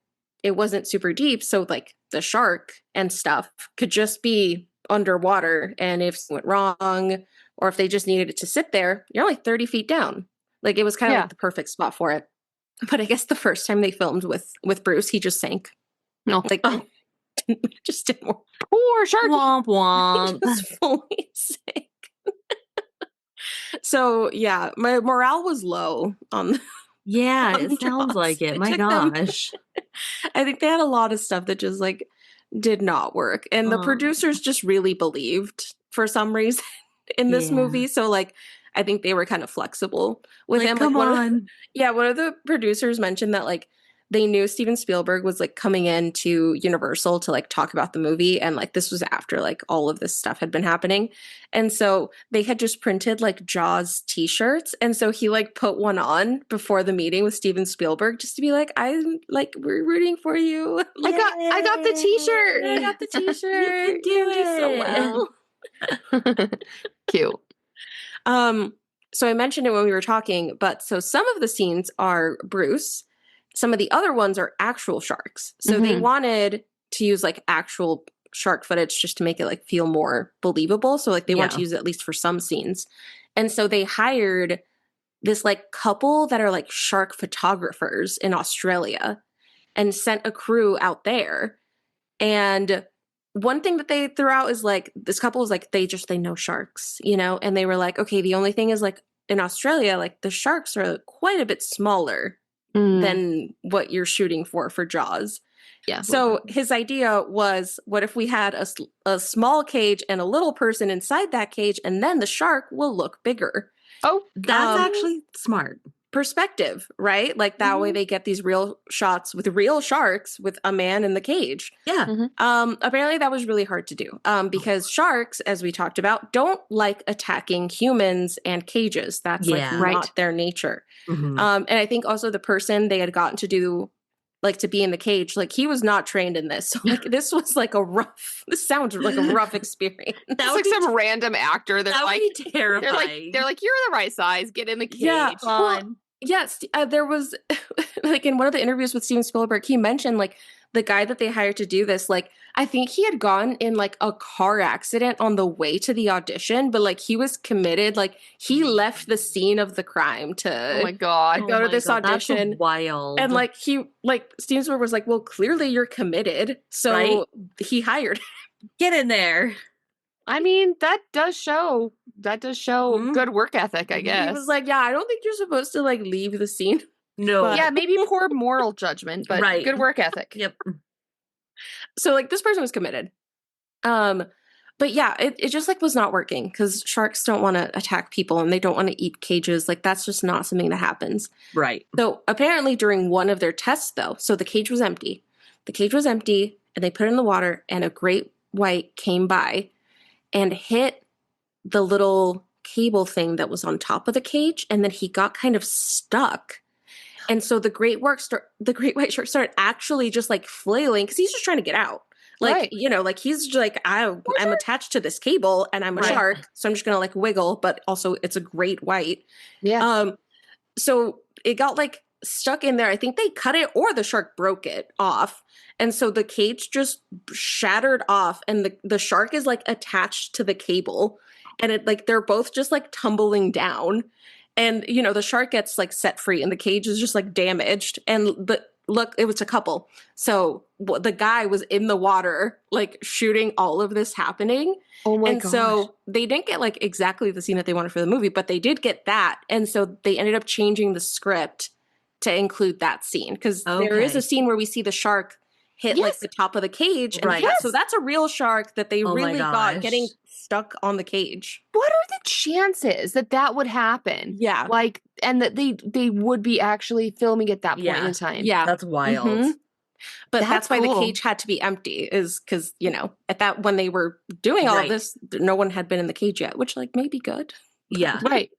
it wasn't super deep. So like the shark and stuff could just be underwater. And if it went wrong, or if they just needed it to sit there, you're only 30 feet down. Like it was kind of like the perfect spot for it. But I guess the first time they filmed with Bruce, he just sank. No. Like just didn't work. Poor shark. Womp womp. He just fully sank. So yeah, my morale was low on Yeah, on it sounds Jaws. like it. My took them- gosh. I think they had a lot of stuff that just like did not work. And the producers just really believed for some reason in this movie. So like I think they were kind of flexible with him. Come like, on. one of the producers mentioned that like they knew Steven Spielberg was like coming into Universal to like talk about the movie. And like this was after like all of this stuff had been happening. And so they had just printed like Jaws t-shirts. And so he like put one on before the meeting with Steven Spielberg just to be like, I'm like, we're rooting for you. I got the t-shirt. I got the t-shirt. You do so well. Cute. So I mentioned it when we were talking, but so some of the scenes are Bruce. Some of the other ones are actual sharks. So they wanted to use like actual shark footage just to make it like feel more believable. So like they want to use it at least for some scenes. And so they hired this like couple that are like shark photographers in Australia and sent a crew out there. And one thing that they threw out is like this couple is like they know sharks, you know, and they were like, okay, the only thing is like in Australia, like the sharks are quite a bit smaller than what you're shooting for Jaws. Yeah. So his idea was, what if we had a small cage and a little person inside that cage, and then the shark will look bigger? Oh, That's actually smart. Perspective, right? Like that way they get these real shots with real sharks with a man in the cage. Yeah. Apparently that was really hard to do because sharks, as we talked about, don't like attacking humans and cages. That's like not their nature. And I think also the person they had gotten to do like to be in the cage, like he was not trained in this. So like this was like this sounds like a rough experience. That's like some random actor. They're like terrifying. They're like, you're the right size. Get in the cage. Yeah. Well, yes. There was like in one of the interviews with Steven Spielberg, he mentioned like the guy that they hired to do this, like I think he had gone in like a car accident on the way to the audition, but like he was committed. Like he left the scene of the crime to oh my God. go to this audition. That's wild. And like Steven Spielberg was like, well, clearly you're committed. So he hired him. Get in there. I mean, that does show good work ethic, I guess. He was like, yeah, I don't think you're supposed to like leave the scene. No. But- yeah, maybe poor moral judgment, but good work ethic. Yep. So like this person was committed. But yeah, it just like was not working because sharks don't want to attack people and they don't want to eat cages. Like that's just not something that happens. Right. So apparently during one of their tests though, so the cage was empty. The cage was empty and they put it in the water and a great white came by and hit the little cable thing that was on top of the cage. And then he got kind of stuck. And so the great white shark started actually just like flailing because he's just trying to get out. Like, you know, like he's just like, I'm attached to this cable and I'm a shark. So I'm just going to like wiggle, but also it's a great white. Yeah. So it got like stuck in there. I think they cut it or the shark broke it off. And so the cage just shattered off and the shark is like attached to the cable and it like, they're both just like tumbling down. And, you know, the shark gets like set free and the cage is just like damaged. And look, it was a couple. So the guy was in the water, like shooting all of this happening. Oh my gosh. And so they didn't get like exactly the scene that they wanted for the movie, but they did get that. And so they ended up changing the script to include that scene. Because there is a scene where we see the shark hit like the top of the cage. And so that's a real shark that they really got getting stuck on the cage. What are the chances that would happen? Yeah. Like, and that they would be actually filming at that point in time. Yeah. That's wild. But that's why the cage had to be empty is because, you know, when they were doing all of this, no one had been in the cage yet, which like may be good. Yeah. Right.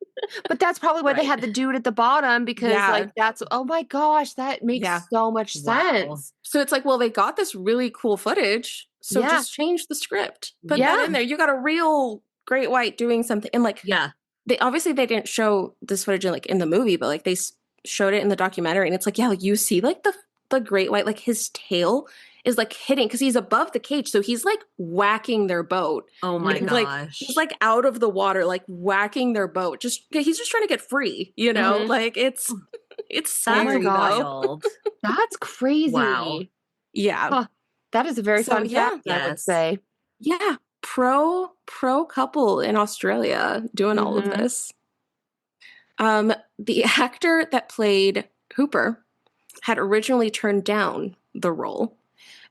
But that's probably why they had the dude at the bottom because like that's oh my gosh, that makes so much sense. So it's like, well, they got this really cool footage, so just change the script. Put that in there. You got a real great white doing something, and like they obviously they didn't show this footage in the movie, but like they showed it in the documentary, and it's like like you see like the great white, like his tail is like hitting because he's above the cage, so he's like whacking their boat. Oh my gosh! Like he's like out of the water, like whacking their boat. He's just trying to get free, you know. Like it's scary. Wild. That's crazy. Wow. Yeah, that is a very fun fact. I would say. Yeah, pro couple in Australia doing all of this. The actor that played Hooper had originally turned down the role.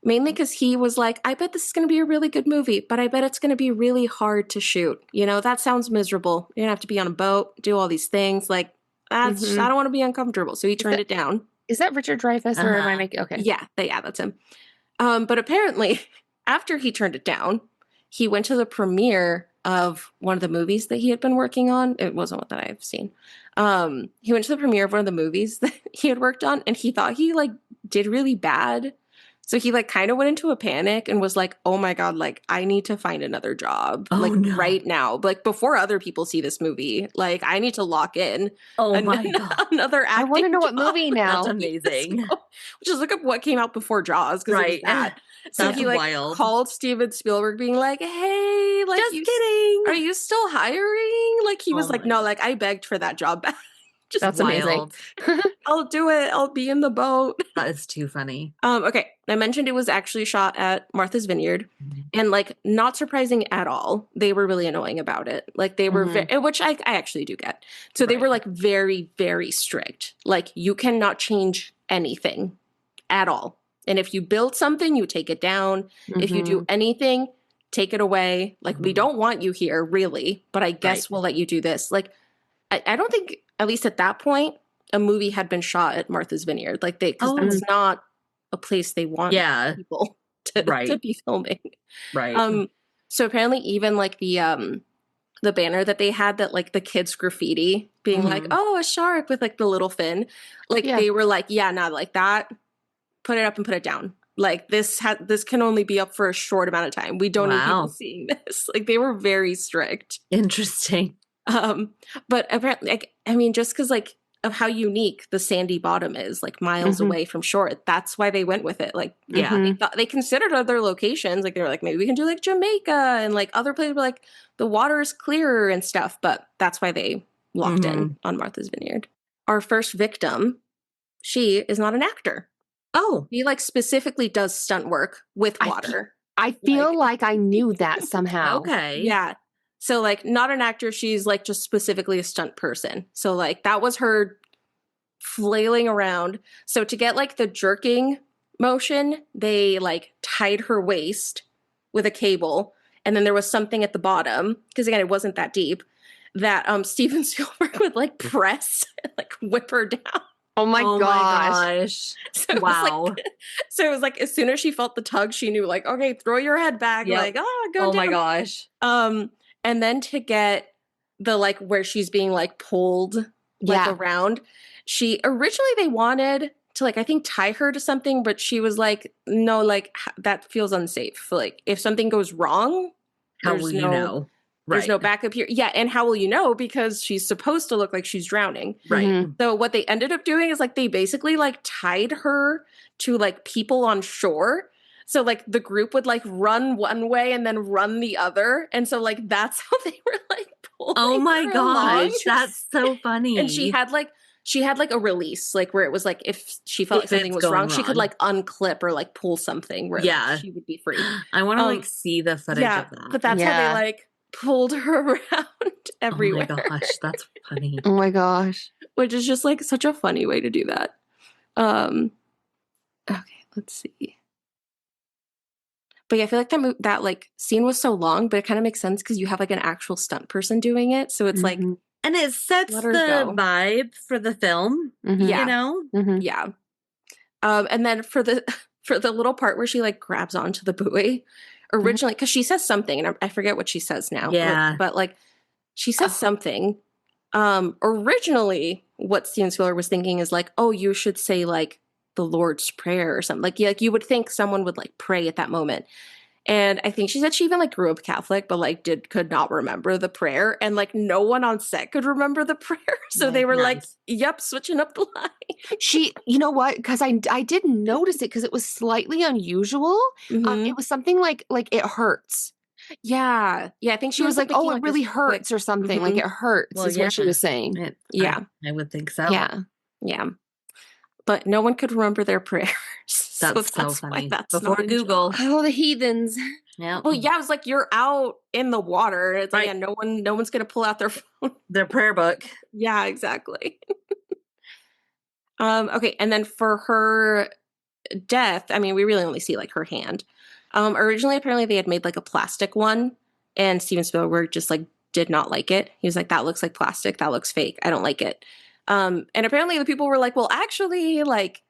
Mainly because he was like, I bet this is going to be a really good movie, but I bet it's going to be really hard to shoot. You know, that sounds miserable. You're going to have to be on a boat, do all these things. Like, I don't want to be uncomfortable. So he turned it down. Is that Richard Dreyfuss or am I making, okay. Yeah, that's him. But apparently, after he turned it down, he went to the premiere of one of the movies that he had been working on. It wasn't one that I've seen. He went to the premiere of one of the movies that he had worked on, and he thought he, like, did really bad. So he like kind of went into a panic and was like, oh my God, like I need to find another job right now. Like before other people see this movie, like I need to lock in. Oh my God. Another acting I want to know job. what movie now. That's amazing. Just look up what came out before Jaws because it was that. So That's he like wild. called Steven Spielberg being like, hey, like just kidding. Are you still hiring? Like he was like, no, like I begged for that job back. Just that's wild. Amazing. I'll do it. I'll be in the boat. That is too funny. Okay. I mentioned it was actually shot at Martha's Vineyard, and like not surprising at all. They were really annoying about it. Like they were, which I actually do get. So they were like very, very strict. Like you cannot change anything at all. And if you build something, you take it down. If you do anything, take it away. Like we don't want you here, really. But I guess we'll let you do this. Like I don't think. At least at that point, a movie had been shot at Martha's Vineyard. Like because that's not a place they want people to be filming. Right. So apparently even like the banner that they had that like the kids graffiti being like, oh, a shark with like the little fin. Like they were like, not like that. Put it up and put it down. Like this can only be up for a short amount of time. We don't need people seeing this. Like they were very strict. Interesting. But apparently, like, I mean, just because like of how unique the sandy bottom is, like miles away from shore, that's why they went with it. Like, they considered other locations. Like they were like, maybe we can do like Jamaica and like other places where like the water is clearer and stuff. But that's why they locked in on Martha's Vineyard. Our first victim, she is not an actor. Oh, he like specifically does stunt work with water. I feel like I knew that somehow. Okay. Yeah. So, like, not an actor. She's, like, just specifically a stunt person. So, like, that was her flailing around. So, to get, like, the jerking motion, they, like, tied her waist with a cable. And then there was something at the bottom, because, again, it wasn't that deep, that Steven Spielberg would, like, press and, like, whip her down. Oh my gosh. So it was like as soon as she felt the tug, she knew, like, okay, throw your head back. Like, go down. Oh my gosh. And then to get the, like, where she's being, like, pulled, like, around, originally they wanted to, like, I think tie her to something, but she was like, no, like, that feels unsafe. Like, if something goes wrong, how will you know? There's no backup here. Yeah, and how will you know? Because she's supposed to look like she's drowning. Right. So what they ended up doing is, like, they basically, like, tied her to, like, people on shore. So, like, the group would, like, run one way and then run the other. And so, like, that's how they were, like, pulling oh my her gosh, along. that's so funny. And she had, like, a release, like, where it was, like, if she felt like something was wrong, she could, like, unclip or, like, pull something where like, she would be free. I want to, like, see the footage of that. But that's how they, like, pulled her around everywhere. Oh my gosh, that's funny. Oh my gosh. Which is just, like, such a funny way to do that. Okay, let's see. But yeah, I feel like that like scene was so long, but it kind of makes sense because you have like an actual stunt person doing it. So it's like, and it sets the vibe for the film, you know? Yeah. And then for the little part where she like grabs onto the buoy originally, because she says something, and I forget what she says now. Yeah. But like she says something, Originally, what Steven Spielberg was thinking is like, oh, you should say like the Lord's Prayer or something. Like you would think someone would like pray at that moment. And I think she said she even like grew up Catholic, but like could not remember the prayer. And like no one on set could remember the prayer. So they were like, yep, switching up the line. You know what? Because I didn't notice it because it was slightly unusual. It was something like it hurts. Yeah. Yeah. I think she was like, oh, it really hurts or something. Like it hurts is what she was saying. I would think so. Yeah. Yeah. But no one could remember their prayers. That's so funny. Before Google. Oh, the heathens. Yeah. Well, yeah, it was like you're out in the water. It's like, yeah, no one's gonna pull out their phone. Their prayer book. Yeah, exactly. Okay, and then for her death, I mean, we really only see like her hand. Originally, apparently they had made like a plastic one, and Steven Spielberg just like did not like it. He was like, that looks like plastic, that looks fake, I don't like it. And apparently the people were like, well, actually, like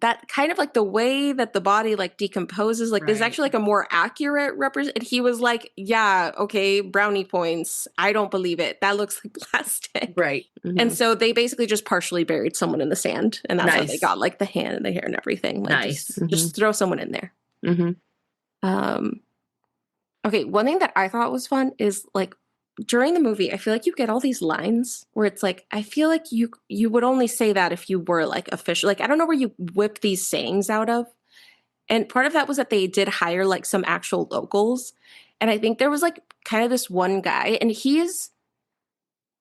that kind of like the way that the body like decomposes, like there's actually like a more accurate represent. And he was like, yeah, okay, brownie points. I don't believe it. That looks like plastic. Right. Mm-hmm. And so they basically just partially buried someone in the sand. And that's how they got like the hand and the hair and everything. Like, just throw someone in there. Mm-hmm. Okay, one thing that I thought was fun is like during the movie, I feel like you get all these lines where it's like, I feel like you would only say that if you were like official. Like, I don't know where you whip these sayings out of. And part of that was that they did hire like some actual locals. And I think there was like kind of this one guy, and he's,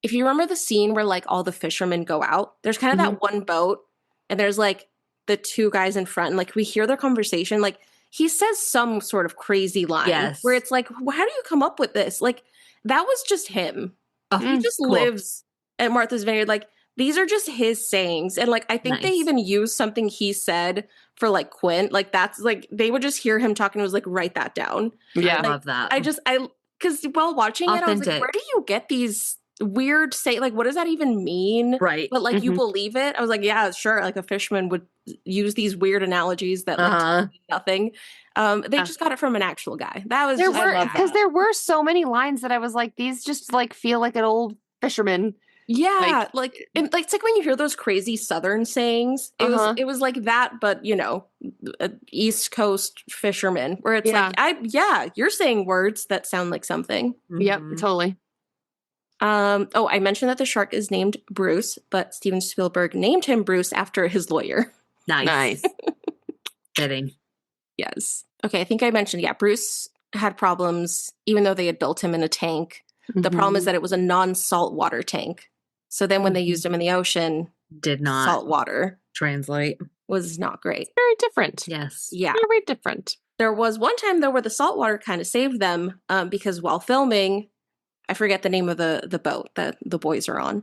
if you remember the scene where like all the fishermen go out, there's kind of that one boat and there's like the two guys in front and like we hear their conversation. Like he says some sort of crazy line where it's like, well, how do you come up with this? Like, that was just him. He just lives at Martha's Vineyard. Like, these are just his sayings. And, like, I think they even used something he said for, like, Quint. Like, that's, like, they would just hear him talking and was like, write that down. Yeah. Like, I love that. Because while watching it, I was like, where do you get these weird like, what does that even mean? Right. But, like, you believe it? I was like, yeah, sure. Like, a fisherman would use these weird analogies that, like, mean nothing. They just got it from an actual guy. That was because there were so many lines that I was like, these just like feel like an old fisherman. Yeah, it's like when you hear those crazy Southern sayings. It was like that, but you know, East Coast fisherman, where it's like, you're saying words that sound like something. Yep, totally. I mentioned that the shark is named Bruce, but Steven Spielberg named him Bruce after his lawyer. Nice. Fitting. Yes. Okay, I think I mentioned, Bruce had problems even though they had built him in a tank. The problem is that it was a non-salt water tank. So then when they used him in the ocean, did not salt water translate. Was not great. Very different. Yes. Yeah. Very different. There was one time though where the salt water kind of saved them because while filming, I forget the name of the boat that the boys are on.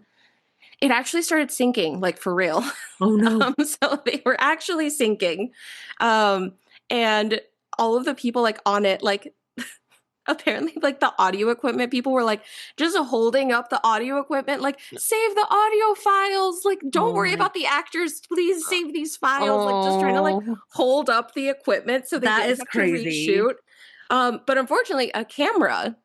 It actually started sinking, like for real. Oh no. So they were actually sinking. And all of the people like on it, like apparently like the audio equipment people were like just holding up the audio equipment, like save the audio files, like don't worry about the actors, please save these files, like just trying to like hold up the equipment so they didn't have to reshoot. But unfortunately a camera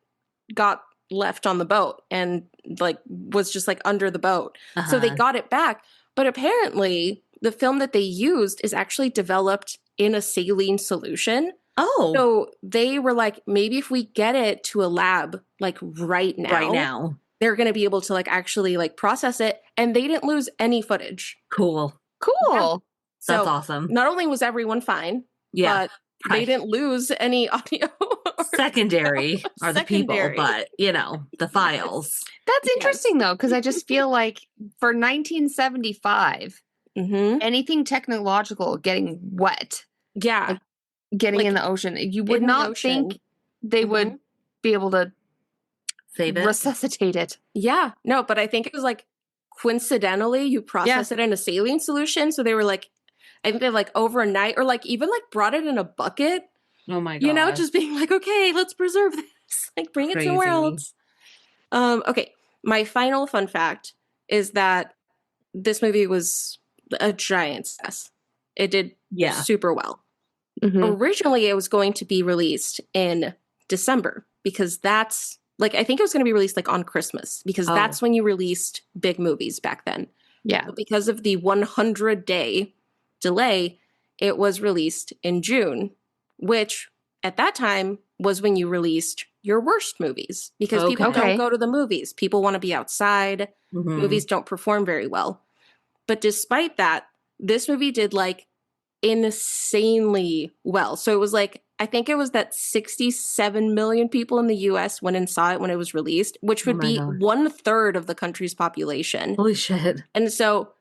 got left on the boat and like was just like under the boat. So they got it back. But apparently the film that they used is actually developed in a saline solution. Oh. So they were like, maybe if we get it to a lab like right now, they're going to be able to like actually like process it. And they didn't lose any footage. Cool. Yeah. That's awesome. Not only was everyone fine, but they didn't lose any audio. Secondary are the people, but you know, the files. That's interesting though, because I just feel like for 1975, anything technological getting wet, like getting in the ocean, you would not think they would be able to save it, resuscitate it. Yeah, no, but I think it was like coincidentally you process it in a saline solution, so they were like, I think they like overnight or like even like brought it in a bucket. Oh my god! You know, just being like, okay, let's preserve this, like bring it somewhere else. Okay, my final fun fact is that this movie was a giant success. It did super well. Originally, it was going to be released in December because that's like, I think it was going to be released like on Christmas because that's when you released big movies back then. Yeah. But because of the 100-day delay, it was released in June, which at that time was when you released your worst movies because people don't go to the movies. People want to be outside. Movies don't perform very well. But despite that, this movie did like insanely well. So it was like, I think it was that 67 million people in the US went and saw it when it was released, which would be 1/3 of the country's population. Holy shit. And so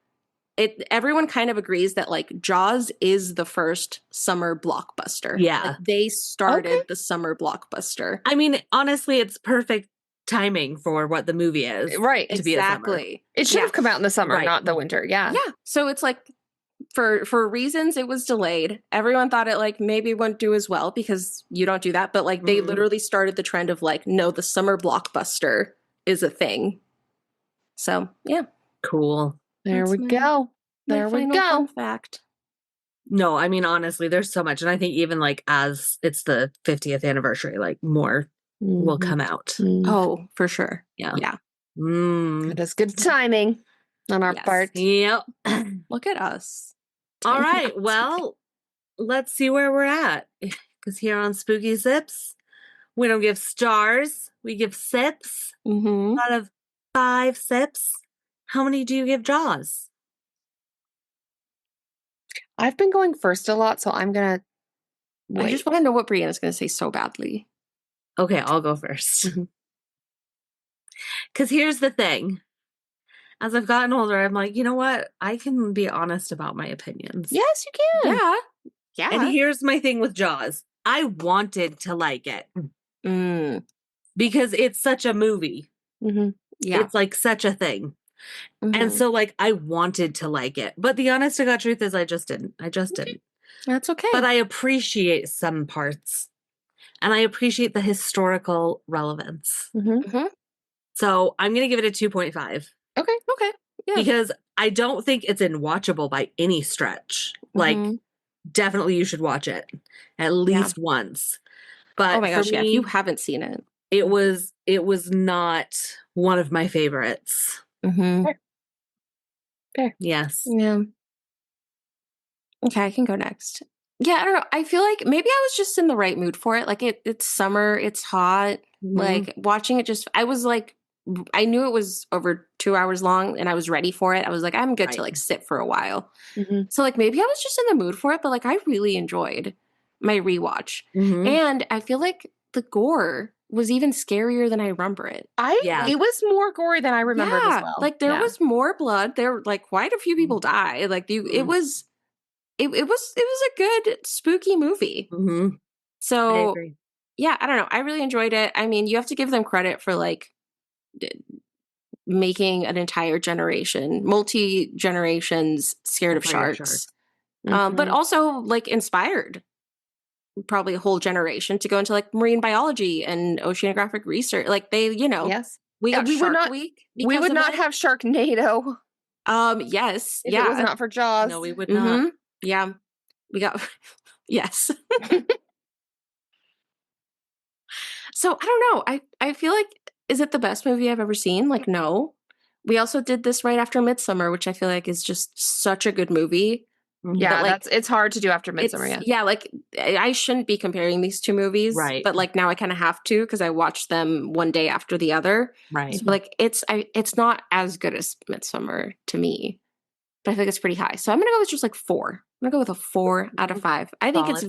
everyone kind of agrees that like Jaws is the first summer blockbuster. Yeah. Like, they started the summer blockbuster. I mean, honestly, it's perfect timing for what the movie is. Right. To be a summer. It should have come out in the summer, not the winter. Yeah. Yeah. So it's like, for reasons it was delayed. Everyone thought it like maybe wouldn't do as well because you don't do that. But like they literally started the trend of like, no, the summer blockbuster is a thing. So yeah. Cool. There we go. There we go. Fun fact. No, I mean, honestly, there's so much. And I think even like as it's the 50th anniversary, like more will come out. Oh, for sure. Yeah. Yeah. That is good timing on our part. Yep. Look at us. All right. Well, let's see where we're at. Because here on Spooky Sips, we don't give stars. We give sips. Out of 5 sips, how many do you give Jaws? I've been going first a lot, so I'm going to wait. I just want to know what Brianna's going to say so badly. Okay, I'll go first. Because here's the thing. As I've gotten older, I'm like, you know what? I can be honest about my opinions. Yes, you can. Yeah. Yeah. And here's my thing with Jaws. I wanted to like it. Because it's such a movie. Yeah. It's like such a thing. And so like I wanted to like it. But the honest to God truth is I just didn't. That's okay. But I appreciate some parts. And I appreciate the historical relevance. So I'm going to give it a 2.5. Okay. Yeah. Because I don't think it's unwatchable by any stretch. Like, definitely you should watch it at least once. But oh my gosh, me, if you haven't seen it, it was not one of my favorites. Fair. Yes. Yeah. Okay, I can go next. Yeah, I don't know. I feel like maybe I was just in the right mood for it. Like it's summer, it's hot. Like watching it I was like, I knew it was over 2 hours long and I was ready for it. I was like, I'm good to like sit for a while. So like maybe I was just in the mood for it, but like I really enjoyed my rewatch. And I feel like the gore was even scarier than I remember it. It was more gory than I remembered as well. Like there was more blood. There were like quite a few people died. Like it was a good spooky movie. So I agree. Yeah, I don't know. I really enjoyed it. I mean, you have to give them credit for like making an entire generation, multi-generations scared of sharks. But also like inspired probably a whole generation to go into like marine biology and oceanographic research. Like they, you know, we got Shark Week. We would not have Sharknado. Yes. If it was not for Jaws. No, we would not. Yeah. We got, yes. So I don't know. I feel like, is it the best movie I've ever seen? Like, no. We also did this right after Midsummer, which I feel like is just such a good movie. Yeah, like, it's hard to do after Midsummer. Yeah, like I shouldn't be comparing these two movies, right? But like now I kind of have to because I watched them one day after the other, right? So, like it's not as good as Midsummer to me, but I think it's pretty high. So I'm gonna go with just like 4. I'm gonna go with a 4 out of 5. I think it's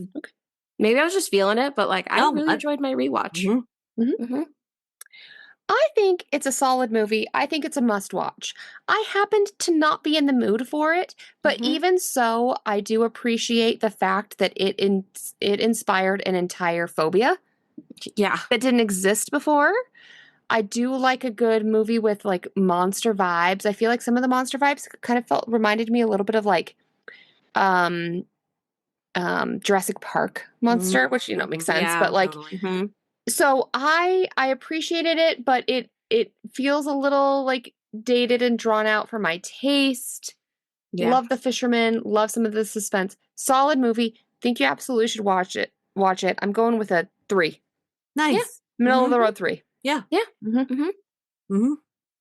maybe I was just feeling it, but like I really enjoyed my rewatch. I think it's a solid movie. I think it's a must watch. I happened to not be in the mood for it, but even so, I do appreciate the fact that it inspired an entire phobia. Yeah. That didn't exist before. I do like a good movie with like monster vibes. I feel like some of the monster vibes kind of reminded me a little bit of like Jurassic Park monster, which makes sense, but like totally. So I appreciated it, but it feels a little like dated and drawn out for my taste. Yeah. Love the fisherman, love some of the suspense. Solid movie. Think you absolutely should watch it. I'm going with a 3. Nice. Yeah, middle of the road 3. Yeah. Yeah.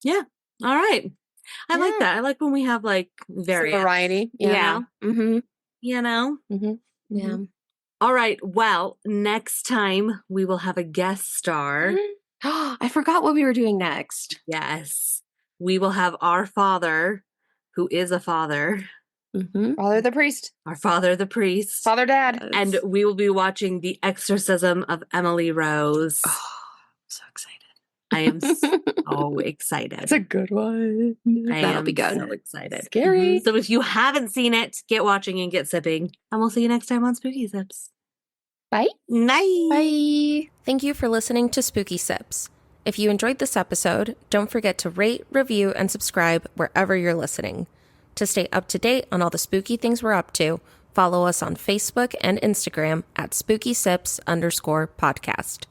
Yeah. All right. I like that. I like when we have like variety. Yeah. Mm-hmm. You know? Yeah. All right. Well, next time we will have a guest star. I forgot what we were doing next. Yes. We will have our father, who is a father. Father the priest. Our father the priest. Father dad. Yes. And we will be watching The Exorcism of Emily Rose. Oh, so excited. I am so excited. It's a good one. That'll be good. So excited. Scary. So if you haven't seen it, get watching and get sipping. And we'll see you next time on Spooky Sips. Bye. Bye. Bye. Thank you for listening to Spooky Sips. If you enjoyed this episode, don't forget to rate, review, and subscribe wherever you're listening. To stay up to date on all the spooky things we're up to, follow us on Facebook and Instagram at spookysips_podcast.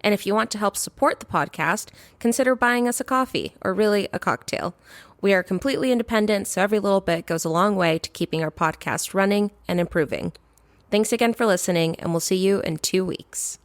And if you want to help support the podcast, consider buying us a coffee, or really a cocktail. We are completely independent, so every little bit goes a long way to keeping our podcast running and improving. Thanks again for listening, and we'll see you in 2 weeks.